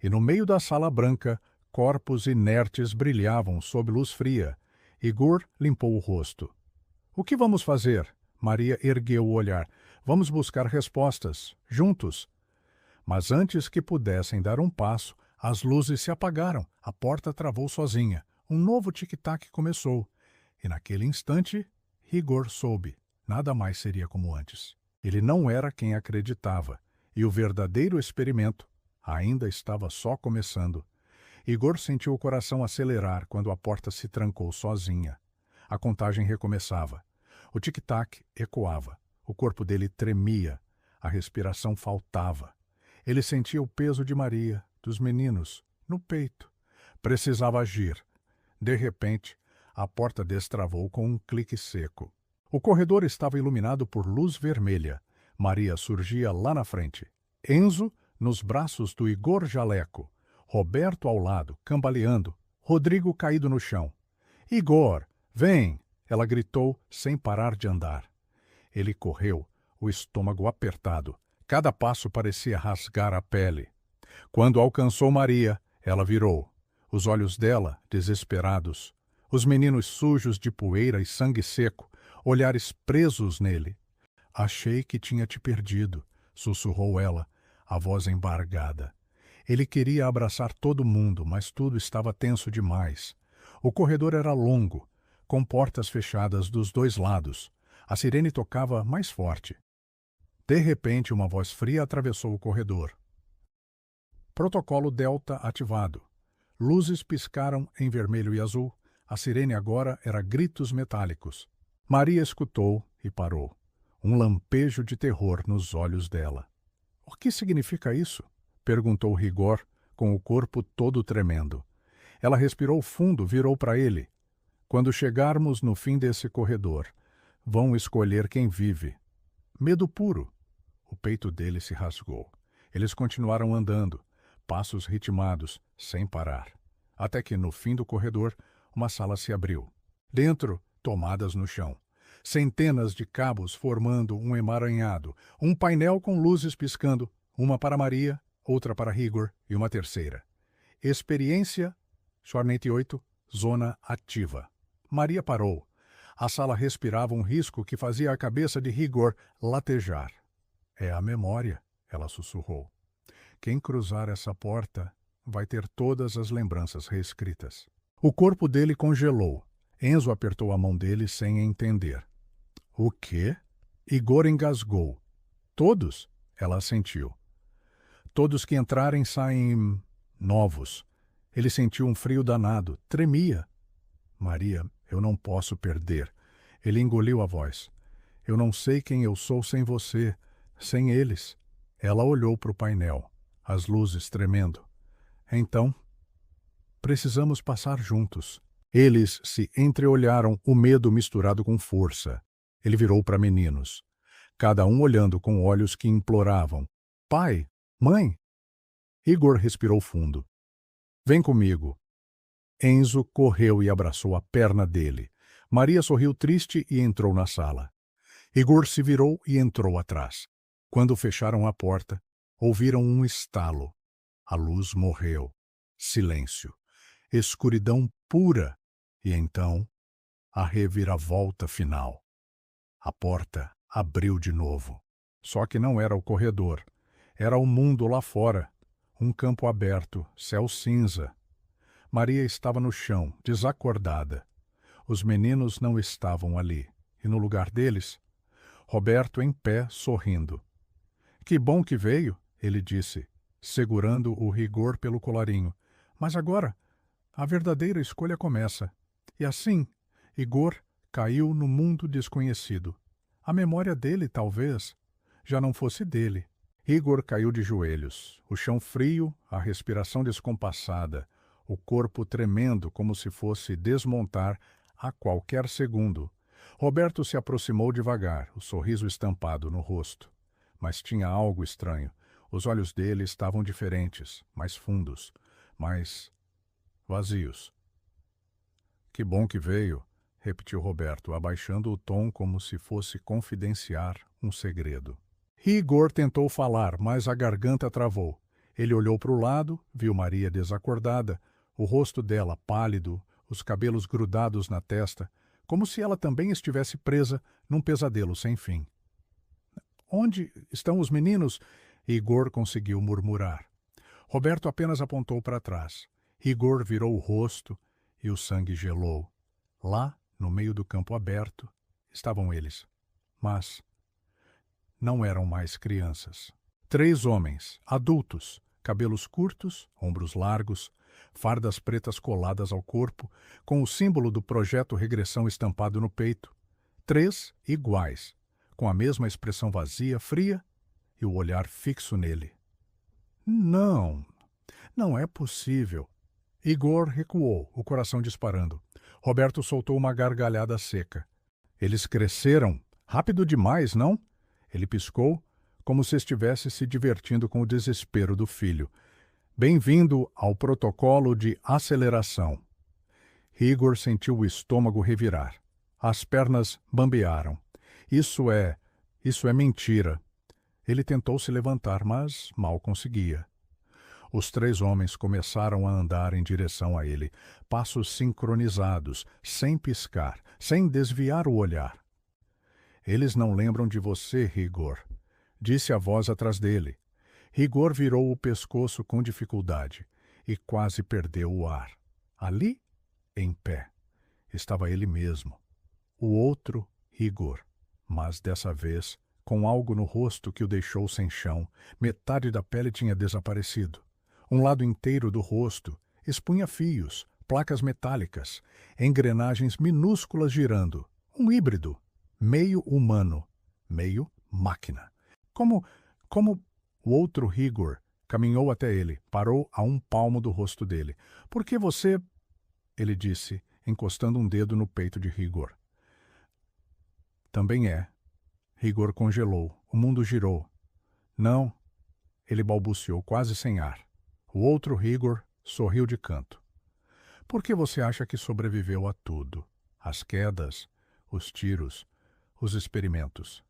e no meio da sala branca, corpos inertes brilhavam sob luz fria. Igor limpou o rosto. "O que vamos fazer?" Maria ergueu o olhar. Vamos buscar respostas, juntos. Mas antes que pudessem dar um passo, as luzes se apagaram, a porta travou sozinha. Um novo tic-tac começou. E naquele instante, Igor soube. Nada mais seria como antes. Ele não era quem acreditava, e o verdadeiro experimento ainda estava só começando. Igor sentiu o coração acelerar quando a porta se trancou sozinha. A contagem recomeçava. O tic-tac ecoava. O corpo dele tremia. A respiração faltava. Ele sentia o peso de Maria, dos meninos, no peito. Precisava agir. De repente, a porta destravou com um clique seco. O corredor estava iluminado por luz vermelha. Maria surgia lá na frente. Enzo, nos braços do Igor Jaleco. Roberto ao lado, cambaleando. Rodrigo caído no chão. Igor, vem! Ela gritou sem parar de andar. Ele correu, o estômago apertado. Cada passo parecia rasgar a pele. Quando alcançou Maria, ela virou. Os olhos dela, desesperados. Os meninos sujos de poeira e sangue seco, olhares presos nele. Achei que tinha te perdido, sussurrou ela, a voz embargada. Ele queria abraçar todo mundo, mas tudo estava tenso demais. O corredor era longo, com portas fechadas dos dois lados. A sirene tocava mais forte. De repente, uma voz fria atravessou o corredor. Protocolo Delta ativado. Luzes piscaram em vermelho e azul. A sirene agora era gritos metálicos. Maria escutou e parou. Um lampejo de terror nos olhos dela. — O que significa isso? Perguntou Igor, com o corpo todo tremendo. Ela respirou fundo, virou para ele. Quando chegarmos no fim desse corredor, vão escolher quem vive. Medo puro. O peito dele se rasgou. Eles continuaram andando, passos ritmados, sem parar. Até que, no fim do corredor, uma sala se abriu. Dentro, tomadas no chão. Centenas de cabos formando um emaranhado. Um painel com luzes piscando, uma para Maria, outra para Igor e uma terceira. Experiência, Shornet 8, zona ativa. Maria parou. A sala respirava um risco que fazia a cabeça de Igor latejar. É a memória, ela sussurrou. Quem cruzar essa porta vai ter todas as lembranças reescritas. O corpo dele congelou. Enzo apertou a mão dele sem entender. O quê? Igor engasgou. Todos? Ela assentiu. Todos que entrarem saem novos. Ele sentiu um frio danado. Tremia. Maria, eu não posso perder. Ele engoliu a voz. Eu não sei quem eu sou sem você, sem eles. Ela olhou para o painel, as luzes tremendo. Então, precisamos passar juntos. Eles se entreolharam, o medo misturado com força. Ele virou para meninos, cada um olhando com olhos que imploravam. Pai, mãe. Igor respirou fundo. Vem comigo. Enzo correu e abraçou a perna dele. Maria sorriu triste e entrou na sala. Igor se virou e entrou atrás. Quando fecharam a porta, ouviram um estalo. A luz morreu. Silêncio. Escuridão pura. E então, a reviravolta final. A porta abriu de novo. Só que não era o corredor. Era o mundo lá fora. Um campo aberto, céu cinza. Maria estava no chão, desacordada. Os meninos não estavam ali. E no lugar deles, Roberto em pé, sorrindo. Que bom que veio, ele disse, segurando o Igor pelo colarinho. Mas agora, a verdadeira escolha começa. E assim, Igor caiu no mundo desconhecido. A memória dele, talvez, já não fosse dele. Igor caiu de joelhos, o chão frio, a respiração descompassada, o corpo tremendo como se fosse desmontar a qualquer segundo. Roberto se aproximou devagar, o sorriso estampado no rosto. Mas tinha algo estranho. Os olhos dele estavam diferentes, mais fundos, mais vazios. Que bom que veio, repetiu Roberto, abaixando o tom como se fosse confidenciar um segredo. Igor tentou falar, mas a garganta travou. Ele olhou para o lado, viu Maria desacordada, o rosto dela pálido, os cabelos grudados na testa, como se ela também estivesse presa num pesadelo sem fim. Onde estão os meninos? Igor conseguiu murmurar. Roberto apenas apontou para trás. Igor virou o rosto e o sangue gelou. Lá, no meio do campo aberto, estavam eles. Mas não eram mais crianças. 3 homens, adultos, cabelos curtos, ombros largos, fardas pretas coladas ao corpo, com o símbolo do projeto Regressão estampado no peito. 3 iguais, com a mesma expressão vazia, fria e o olhar fixo nele. Não, não é possível. Igor recuou, o coração disparando. Roberto soltou uma gargalhada seca. Eles cresceram. Rápido demais, não? Ele piscou, como se estivesse se divertindo com o desespero do filho. Bem-vindo ao protocolo de aceleração. Igor sentiu o estômago revirar. As pernas bambearam. Isso é mentira. Ele tentou se levantar, mas mal conseguia. Os 3 homens começaram a andar em direção a ele, passos sincronizados, sem piscar, sem desviar o olhar. Eles não lembram de você, Igor, disse a voz atrás dele. Igor virou o pescoço com dificuldade e quase perdeu o ar. Ali, em pé, estava ele mesmo, o outro Igor, mas dessa vez com algo no rosto que o deixou sem chão. Metade da pele tinha desaparecido. Um lado inteiro do rosto expunha fios, placas metálicas, engrenagens minúsculas girando. Um híbrido, meio humano, meio máquina. Como o outro Igor caminhou até ele, parou a um palmo do rosto dele. Por que você... Ele disse, encostando um dedo no peito de Igor. Também é. Igor congelou. O mundo girou. Não, ele balbuciou, quase sem ar. O outro Igor sorriu de canto. Por que você acha que sobreviveu a tudo? As quedas, os tiros, os experimentos.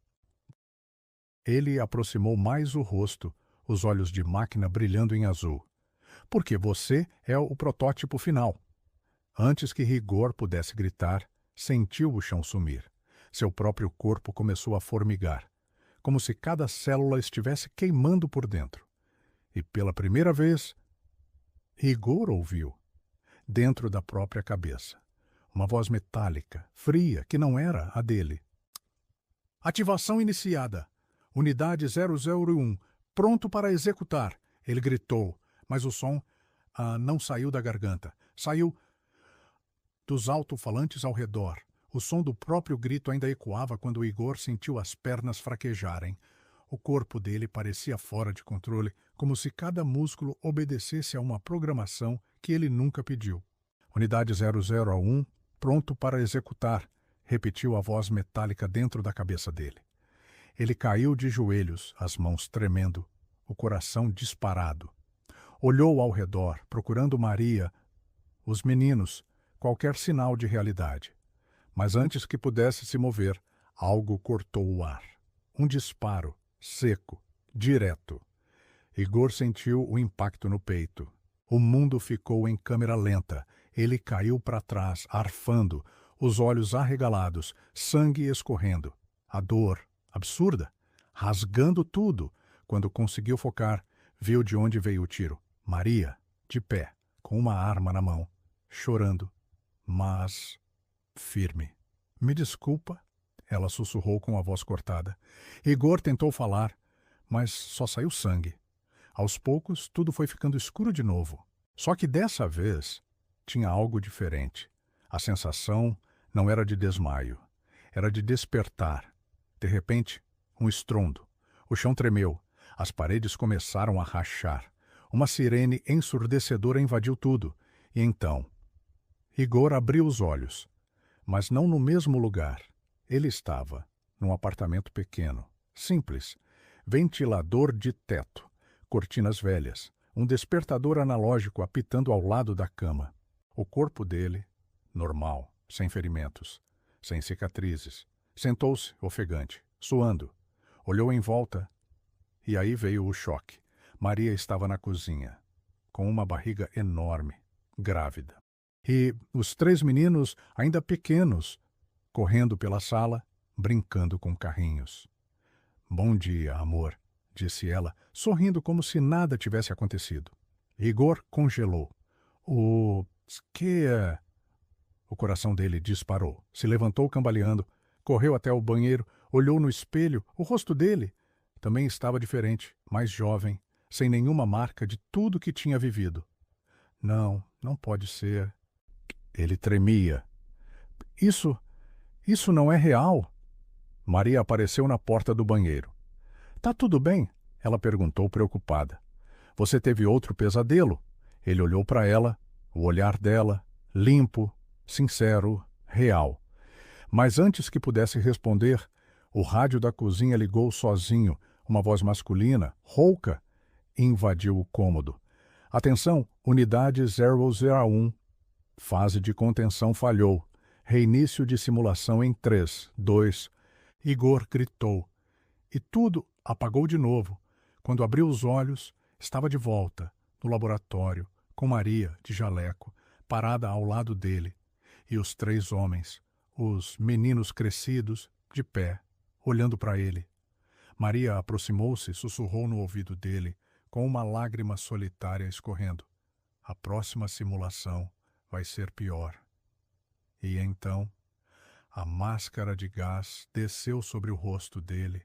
Ele aproximou mais o rosto, os olhos de máquina brilhando em azul. Porque você é o protótipo final. Antes que Igor pudesse gritar, sentiu o chão sumir. Seu próprio corpo começou a formigar, como se cada célula estivesse queimando por dentro. E pela primeira vez, Igor ouviu, dentro da própria cabeça, uma voz metálica, fria, que não era a dele. Ativação iniciada. Unidade 001, pronto para executar, ele gritou, mas o som não saiu da garganta. Saiu dos alto-falantes ao redor. O som do próprio grito ainda ecoava quando Igor sentiu as pernas fraquejarem. O corpo dele parecia fora de controle, como se cada músculo obedecesse a uma programação que ele nunca pediu. Unidade 001, pronto para executar, repetiu a voz metálica dentro da cabeça dele. Ele caiu de joelhos, as mãos tremendo, o coração disparado. Olhou ao redor, procurando Maria, os meninos, qualquer sinal de realidade. Mas antes que pudesse se mover, algo cortou o ar. Um disparo, seco, direto. Igor sentiu o impacto no peito. O mundo ficou em câmera lenta. Ele caiu para trás, arfando, os olhos arregalados, sangue escorrendo. A dor, absurda, rasgando tudo. Quando conseguiu focar, viu de onde veio o tiro. Maria, de pé, com uma arma na mão, chorando, mas firme. Me desculpa, ela sussurrou com a voz cortada. Igor tentou falar, mas só saiu sangue. Aos poucos, tudo foi ficando escuro de novo. Só que dessa vez tinha algo diferente. A sensação não era de desmaio, era de despertar. De repente, um estrondo. O chão tremeu. As paredes começaram a rachar. Uma sirene ensurdecedora invadiu tudo. E então, Igor abriu os olhos. Mas não no mesmo lugar. Ele estava num apartamento pequeno, simples, ventilador de teto, cortinas velhas, um despertador analógico apitando ao lado da cama. O corpo dele, normal, sem ferimentos, sem cicatrizes. Sentou-se, ofegante, suando. Olhou em volta e aí veio o choque. Maria estava na cozinha, com uma barriga enorme, grávida. E os 3 meninos, ainda pequenos, correndo pela sala, brincando com carrinhos. Bom dia, amor, disse ela, sorrindo como se nada tivesse acontecido. Igor congelou. O que é? O coração dele disparou. Se levantou cambaleando, correu até o banheiro, olhou no espelho. O rosto dele também estava diferente, mais jovem, sem nenhuma marca de tudo que tinha vivido. Não, não pode ser. Ele tremia. Isso não é real. Maria apareceu na porta do banheiro. Tá tudo bem? Ela perguntou preocupada. Você teve outro pesadelo? Ele olhou para ela, o olhar dela, limpo, sincero, real. Mas antes que pudesse responder, o rádio da cozinha ligou sozinho. Uma voz masculina, rouca, invadiu o cômodo. Atenção, unidade 001. Fase de contenção falhou. Reinício de simulação em 3, 2. Igor gritou. E tudo apagou de novo. Quando abriu os olhos, estava de volta, no laboratório, com Maria, de jaleco, parada ao lado dele. E os 3 homens, os meninos crescidos, de pé, olhando para ele. Maria aproximou-se e sussurrou no ouvido dele, com uma lágrima solitária escorrendo. A próxima simulação vai ser pior. E então, a máscara de gás desceu sobre o rosto dele,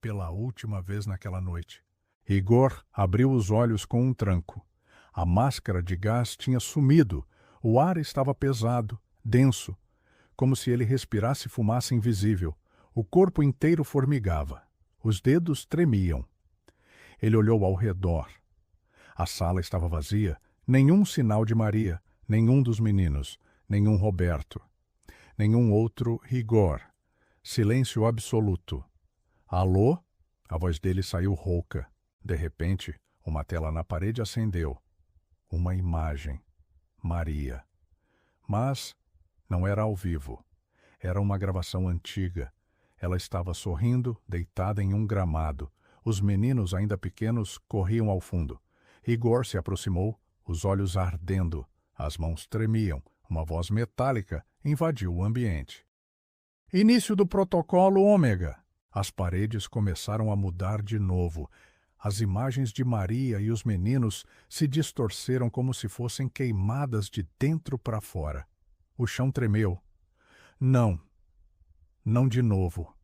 pela última vez naquela noite. Igor abriu os olhos com um tranco. A máscara de gás tinha sumido. O ar estava pesado, denso, como se ele respirasse fumaça invisível. O corpo inteiro formigava. Os dedos tremiam. Ele olhou ao redor. A sala estava vazia. Nenhum sinal de Maria, nenhum dos meninos, nenhum Roberto, nenhum outro Igor. Silêncio absoluto. Alô? A voz dele saiu rouca. De repente, uma tela na parede acendeu. Uma imagem. Maria. Mas não era ao vivo. Era uma gravação antiga. Ela estava sorrindo, deitada em um gramado. Os meninos, ainda pequenos, corriam ao fundo. Igor se aproximou, os olhos ardendo. As mãos tremiam. Uma voz metálica invadiu o ambiente. Início do protocolo Ômega. As paredes começaram a mudar de novo. As imagens de Maria e os meninos se distorceram como se fossem queimadas de dentro para fora. O chão tremeu. Não. Não de novo.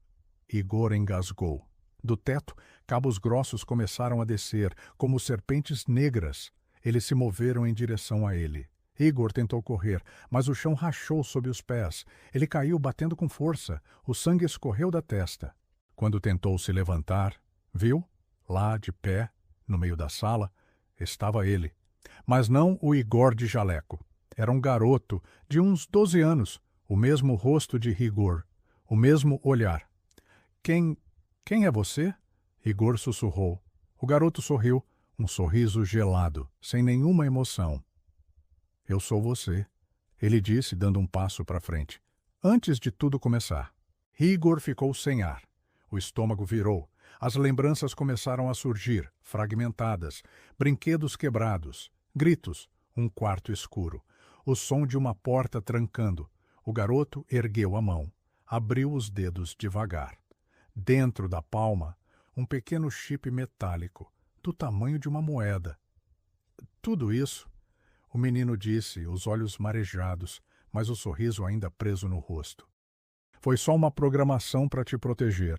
Igor engasgou. Do teto, cabos grossos começaram a descer, como serpentes negras. Eles se moveram em direção a ele. Igor tentou correr, mas o chão rachou sob os pés. Ele caiu batendo com força. O sangue escorreu da testa. Quando tentou se levantar, viu? Lá, de pé, no meio da sala, estava ele. Mas não o Igor de jaleco. Era um garoto de uns 12 anos, o mesmo rosto de Igor, o mesmo olhar. Quem é você? Igor sussurrou. O garoto sorriu, um sorriso gelado, sem nenhuma emoção. Eu sou você, ele disse, dando um passo para frente. Antes de tudo começar. Igor ficou sem ar. O estômago virou. As lembranças começaram a surgir, fragmentadas, brinquedos quebrados, gritos, um quarto escuro, o som de uma porta trancando. O garoto ergueu a mão, abriu os dedos devagar. Dentro da palma, um pequeno chip metálico, do tamanho de uma moeda. Tudo isso, o menino disse, os olhos marejados, mas o sorriso ainda preso no rosto. Foi só uma programação para te proteger.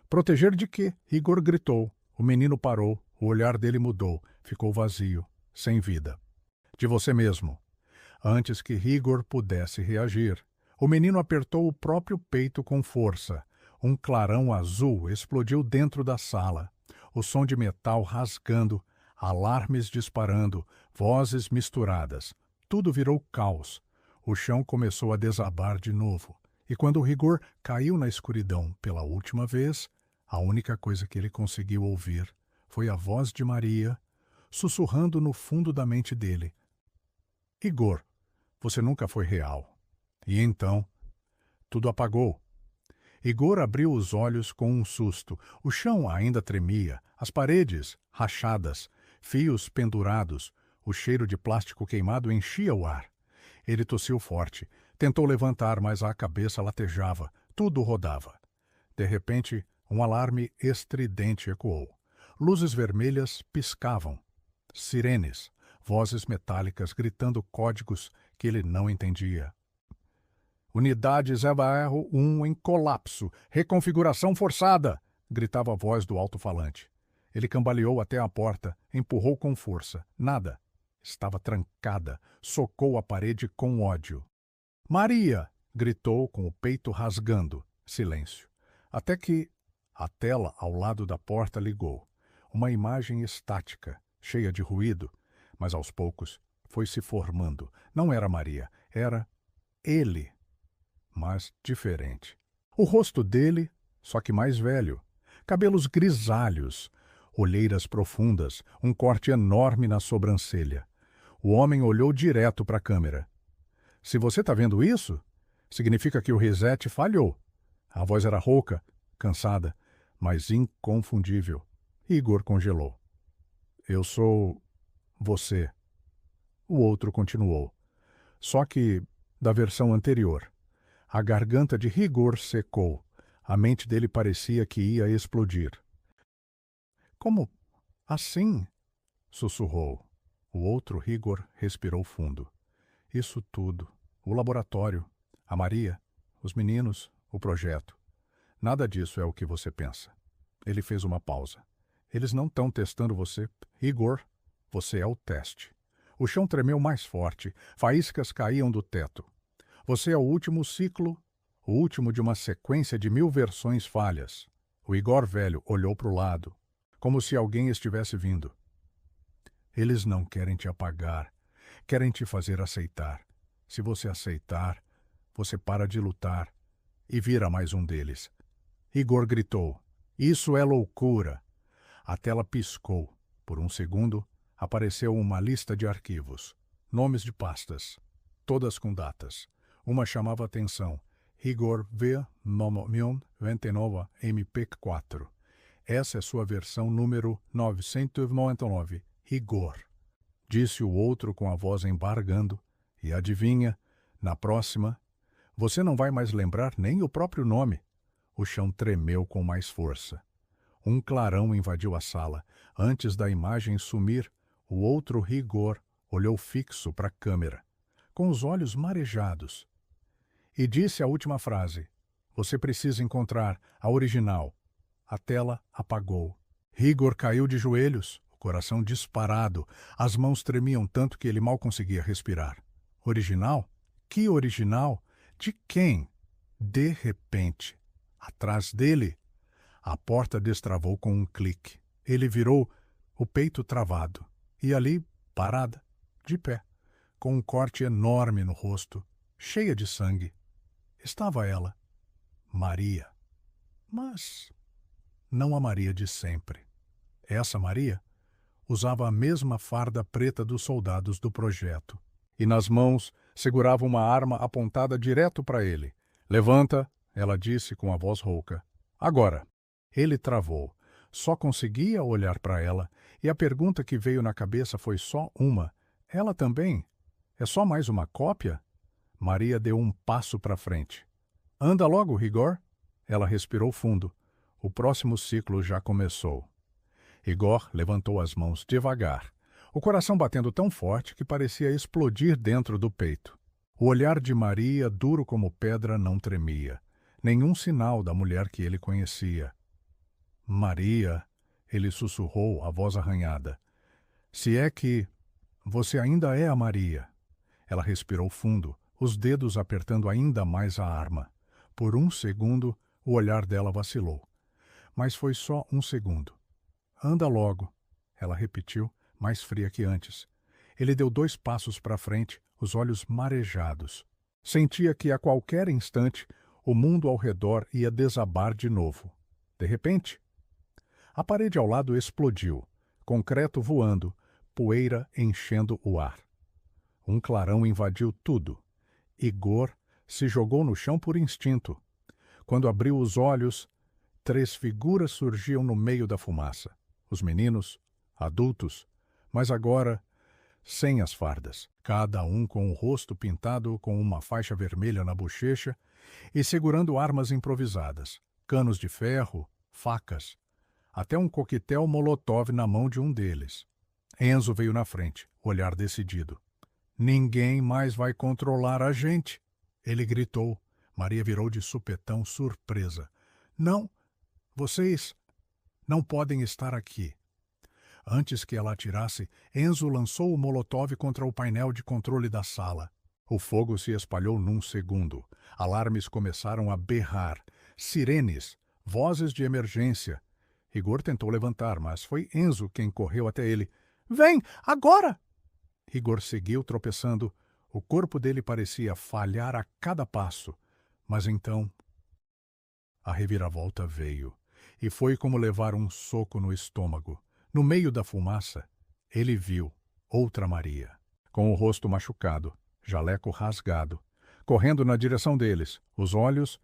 Proteger de quê? Igor gritou. O menino parou, o olhar dele mudou, ficou vazio, sem vida. De você mesmo. Antes que Igor pudesse reagir, o menino apertou o próprio peito com força. Um clarão azul explodiu dentro da sala. O som de metal rasgando, alarmes disparando, vozes misturadas. Tudo virou caos. O chão começou a desabar de novo. E quando o Igor caiu na escuridão pela última vez, a única coisa que ele conseguiu ouvir foi a voz de Maria, sussurrando no fundo da mente dele. Igor, você nunca foi real. E então, tudo apagou. Igor abriu os olhos com um susto. O chão ainda tremia, as paredes rachadas, fios pendurados. O cheiro de plástico queimado enchia o ar. Ele tossiu forte. Tentou levantar, mas a cabeça latejava, tudo rodava. De repente, um alarme estridente ecoou. Luzes vermelhas piscavam. Sirenes, vozes metálicas gritando códigos que ele não entendia. Unidade 01 em colapso. Reconfiguração forçada! Gritava a voz do alto-falante. Ele cambaleou até a porta, empurrou com força. Nada. Estava trancada. Socou a parede com ódio. Maria! Gritou com o peito rasgando. Silêncio. Até que a tela ao lado da porta ligou. Uma imagem estática, cheia de ruído, mas aos poucos foi se formando. Não era Maria, era ele, mas diferente. O rosto dele, só que mais velho. Cabelos grisalhos, olheiras profundas, um corte enorme na sobrancelha. O homem olhou direto para a câmera. Se você está vendo isso, significa que o reset falhou. A voz era rouca, cansada, mas inconfundível. Igor congelou. Eu sou você. O outro continuou. Só que da versão anterior. A garganta de Igor secou. A mente dele parecia que ia explodir. Como assim? Sussurrou. O outro Igor respirou fundo. Isso tudo. O laboratório, a Maria, os meninos, o projeto. Nada disso é o que você pensa. Ele fez uma pausa. Eles não estão testando você. Igor, você é o teste. O chão tremeu mais forte. Faíscas caíam do teto. Você é o último ciclo, o último de uma sequência de 1000 versões falhas. O Igor velho olhou para o lado, como se alguém estivesse vindo. Eles não querem te apagar. Querem te fazer aceitar. Se você aceitar, você para de lutar e vira mais um deles. Igor gritou. Isso é loucura. A tela piscou. Por um segundo, apareceu uma lista de arquivos. Nomes de pastas. Todas com datas. Uma chamava atenção. Igor V. Nomion 29 MP4. Essa é sua versão número 999. Igor. Disse o outro com a voz embargando. E adivinha, na próxima, você não vai mais lembrar nem o próprio nome. O chão tremeu com mais força. Um clarão invadiu a sala. Antes da imagem sumir, o outro Igor olhou fixo para a câmera, com os olhos marejados. E disse a última frase. Você precisa encontrar a original. A tela apagou. Igor caiu de joelhos, o coração disparado. As mãos tremiam tanto que ele mal conseguia respirar. Original? Que original? De quem? De repente, atrás dele, a porta destravou com um clique. Ele virou, o peito travado. E ali, parada, de pé, com um corte enorme no rosto, cheia de sangue, estava ela, Maria. Mas não a Maria de sempre. Essa Maria usava a mesma farda preta dos soldados do projeto. E nas mãos segurava uma arma apontada direto para ele. Levanta, ela disse com a voz rouca. Agora. Ele travou. Só conseguia olhar para ela, e a pergunta que veio na cabeça foi só uma. Ela também? É só mais uma cópia? Maria deu um passo para frente. Anda logo, Igor. Ela respirou fundo. O próximo ciclo já começou. Igor levantou as mãos devagar, o coração batendo tão forte que parecia explodir dentro do peito. O olhar de Maria, duro como pedra, não tremia. Nenhum sinal da mulher que ele conhecia. Maria, ele sussurrou, a voz arranhada. Se é que você ainda é a Maria. Ela respirou fundo, os dedos apertando ainda mais a arma. Por um segundo, o olhar dela vacilou. Mas foi só um segundo. Anda logo, ela repetiu, mais fria que antes. Ele deu 2 passos para frente, os olhos marejados. Sentia que a qualquer instante o mundo ao redor ia desabar de novo. De repente, a parede ao lado explodiu, concreto voando, poeira enchendo o ar. Um clarão invadiu tudo. Igor se jogou no chão por instinto. Quando abriu os olhos, 3 figuras surgiam no meio da fumaça. Os meninos, adultos, mas agora sem as fardas, cada um com o rosto pintado com uma faixa vermelha na bochecha e segurando armas improvisadas, canos de ferro, facas, até um coquetel molotov na mão de um deles. Enzo veio na frente, olhar decidido. Ninguém mais vai controlar a gente, ele gritou. Maria virou de supetão, surpresa. Não, vocês não podem estar aqui. Antes que ela atirasse, Enzo lançou o molotov contra o painel de controle da sala. O fogo se espalhou num segundo. Alarmes começaram a berrar. Sirenes, vozes de emergência. Igor tentou levantar, mas foi Enzo quem correu até ele. Vem, agora! Igor seguiu tropeçando. O corpo dele parecia falhar a cada passo. Mas então a reviravolta veio, e foi como levar um soco no estômago. No meio da fumaça, ele viu outra Maria, com o rosto machucado, jaleco rasgado, correndo na direção deles, os olhos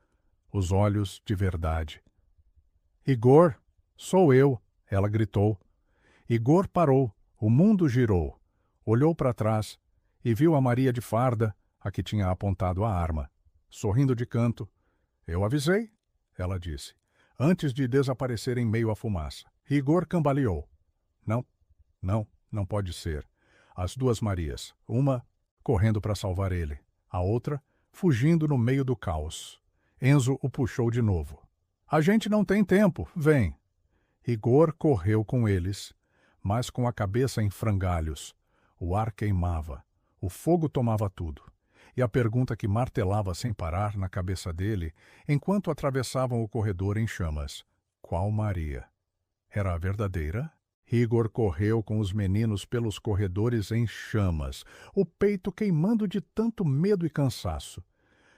de verdade. Igor, sou eu, ela gritou. Igor parou, o mundo girou, olhou para trás e viu a Maria de farda, a que tinha apontado a arma. Sorrindo de canto. Eu avisei, ela disse, antes de desaparecer em meio à fumaça. Igor cambaleou. Não pode ser. As duas Marias, uma correndo para salvar ele, a outra fugindo no meio do caos. Enzo o puxou de novo. A gente não tem tempo, vem. Igor correu com eles, mas com a cabeça em frangalhos. O ar queimava, o fogo tomava tudo. E a pergunta que martelava sem parar na cabeça dele, enquanto atravessavam o corredor em chamas: qual Maria? Era a verdadeira? Igor correu com os meninos pelos corredores em chamas, o peito queimando de tanto medo e cansaço.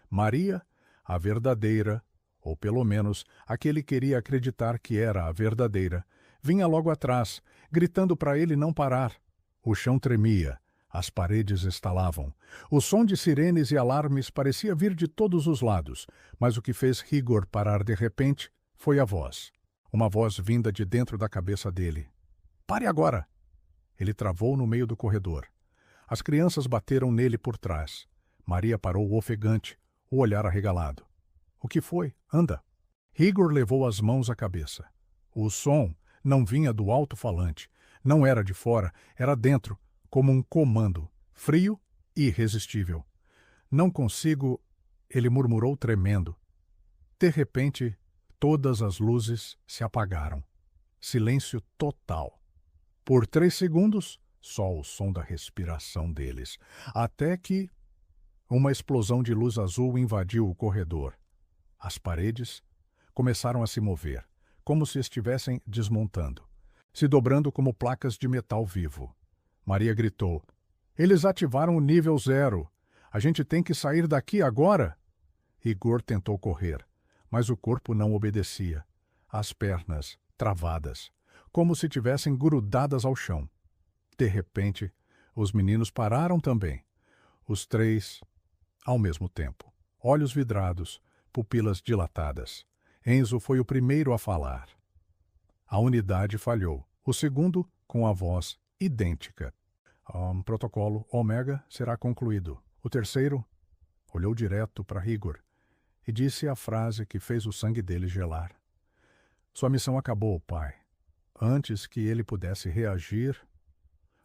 Maria, a verdadeira, ou pelo menos a que ele queria acreditar que era a verdadeira, vinha logo atrás, gritando para ele não parar. O chão tremia. As paredes estalavam. O som de sirenes e alarmes parecia vir de todos os lados, mas o que fez Igor parar de repente foi a voz. Uma voz vinda de dentro da cabeça dele. Pare agora! Ele travou no meio do corredor. As crianças bateram nele por trás. Maria parou ofegante, o olhar arregalado. O que foi? Anda! Igor levou as mãos à cabeça. O som não vinha do alto-falante. Não era de fora, era dentro, como um comando, frio e irresistível. Não consigo, ele murmurou tremendo. De repente, todas as luzes se apagaram. Silêncio total. Por 3 segundos, só o som da respiração deles, até que uma explosão de luz azul invadiu o corredor. As paredes começaram a se mover, como se estivessem desmontando, se dobrando como placas de metal vivo. Maria gritou. Eles ativaram o nível 0. A gente tem que sair daqui agora. Igor tentou correr, mas o corpo não obedecia. As pernas, travadas, como se tivessem grudadas ao chão. De repente, os meninos pararam também. Os 3, ao mesmo tempo. Olhos vidrados, pupilas dilatadas. Enzo foi o primeiro a falar. A unidade falhou. O segundo, com a voz idêntica. Protocolo Omega será concluído. O terceiro olhou direto para Igor e disse a frase que fez o sangue dele gelar. Sua missão acabou, pai. Antes que ele pudesse reagir,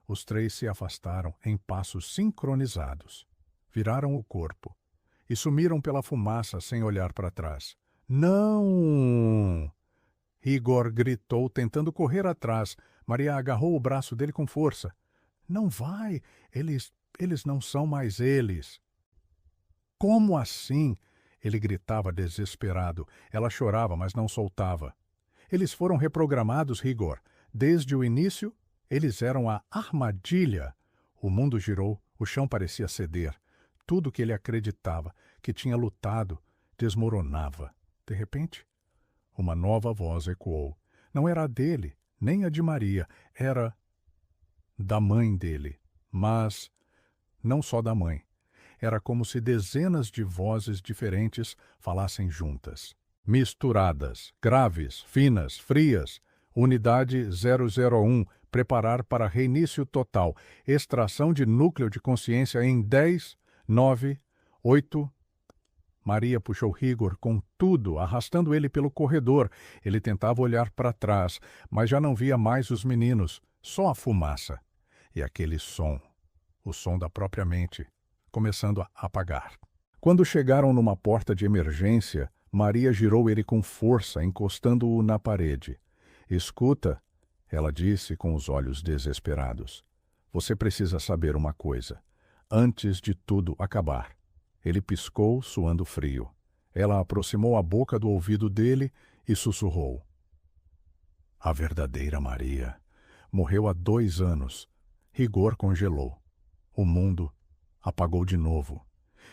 os 3 se afastaram em passos sincronizados. Viraram o corpo e sumiram pela fumaça sem olhar para trás. Não! Igor gritou, tentando correr atrás. Maria agarrou o braço dele com força. Não vai! Eles não são mais eles. Como assim? Ele gritava desesperado. Ela chorava, mas não soltava. Eles foram reprogramados, Igor. Desde o início, eles eram a armadilha. O mundo girou, o chão parecia ceder. Tudo que ele acreditava, que tinha lutado, desmoronava. De repente, uma nova voz ecoou. Não era a dele, nem a de Maria. Era da mãe dele. Mas não só da mãe. Era como se dezenas de vozes diferentes falassem juntas. Misturadas, graves, finas, frias. Unidade 001, Preparar para reinício total. Extração de núcleo de consciência em 10, 9, 8... Maria puxou Rigor com tudo, arrastando ele pelo corredor. Ele tentava olhar para trás, mas já não via mais os meninos, só a fumaça. E aquele som, o som da própria mente, começando a apagar. Quando chegaram numa porta de emergência, Maria girou ele com força, encostando-o na parede. Escuta, ela disse com os olhos desesperados. Você precisa saber uma coisa. Antes de tudo acabar. Ele piscou, suando frio. Ela aproximou a boca do ouvido dele e sussurrou. A verdadeira Maria morreu há 2 anos. Rigor congelou. O mundo apagou de novo.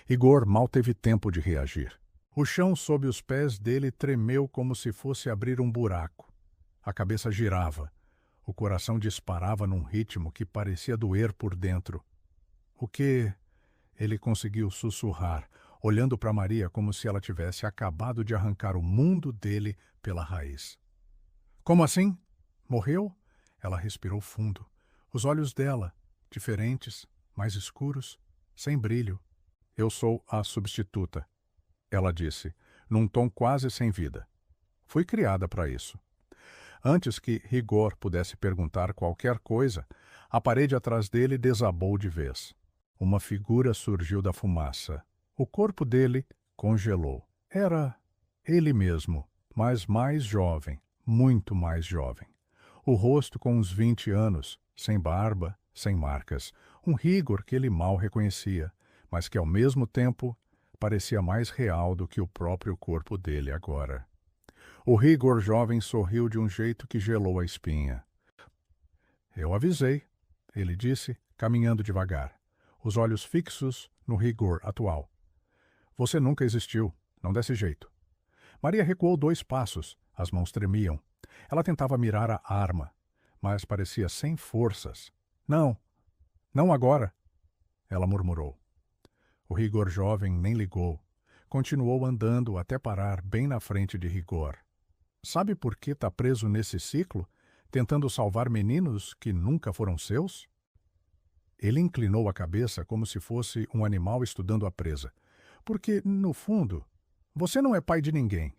Igor mal teve tempo de reagir. O chão sob os pés dele tremeu como se fosse abrir um buraco. A cabeça girava. O coração disparava num ritmo que parecia doer por dentro. O que... Ele conseguiu sussurrar, olhando para Maria como se ela tivesse acabado de arrancar o mundo dele pela raiz. Como assim? Morreu? Ela respirou fundo. Os olhos dela, diferentes, mais escuros, sem brilho. Eu sou a substituta, ela disse, num tom quase sem vida. Fui criada para isso. Antes que Rigor pudesse perguntar qualquer coisa, a parede atrás dele desabou de vez. Uma figura surgiu da fumaça. O corpo dele congelou. Era ele mesmo, mas mais jovem, muito mais jovem. O rosto com uns 20 anos, sem barba, sem marcas. Um Rigor que ele mal reconhecia, mas que ao mesmo tempo parecia mais real do que o próprio corpo dele agora. O Rigor jovem sorriu de um jeito que gelou a espinha. Eu avisei, ele disse, caminhando devagar. Os olhos fixos no Rigor atual. Você nunca existiu, não desse jeito. Maria recuou 2 passos, as mãos tremiam. Ela tentava mirar a arma, mas parecia sem forças. Não, não agora, ela murmurou. O Rigor jovem nem ligou. Continuou andando até parar bem na frente de Rigor. Sabe por que está preso nesse ciclo, tentando salvar meninos que nunca foram seus? Ele inclinou a cabeça como se fosse um animal estudando a presa. Porque, no fundo, você não é pai de ninguém.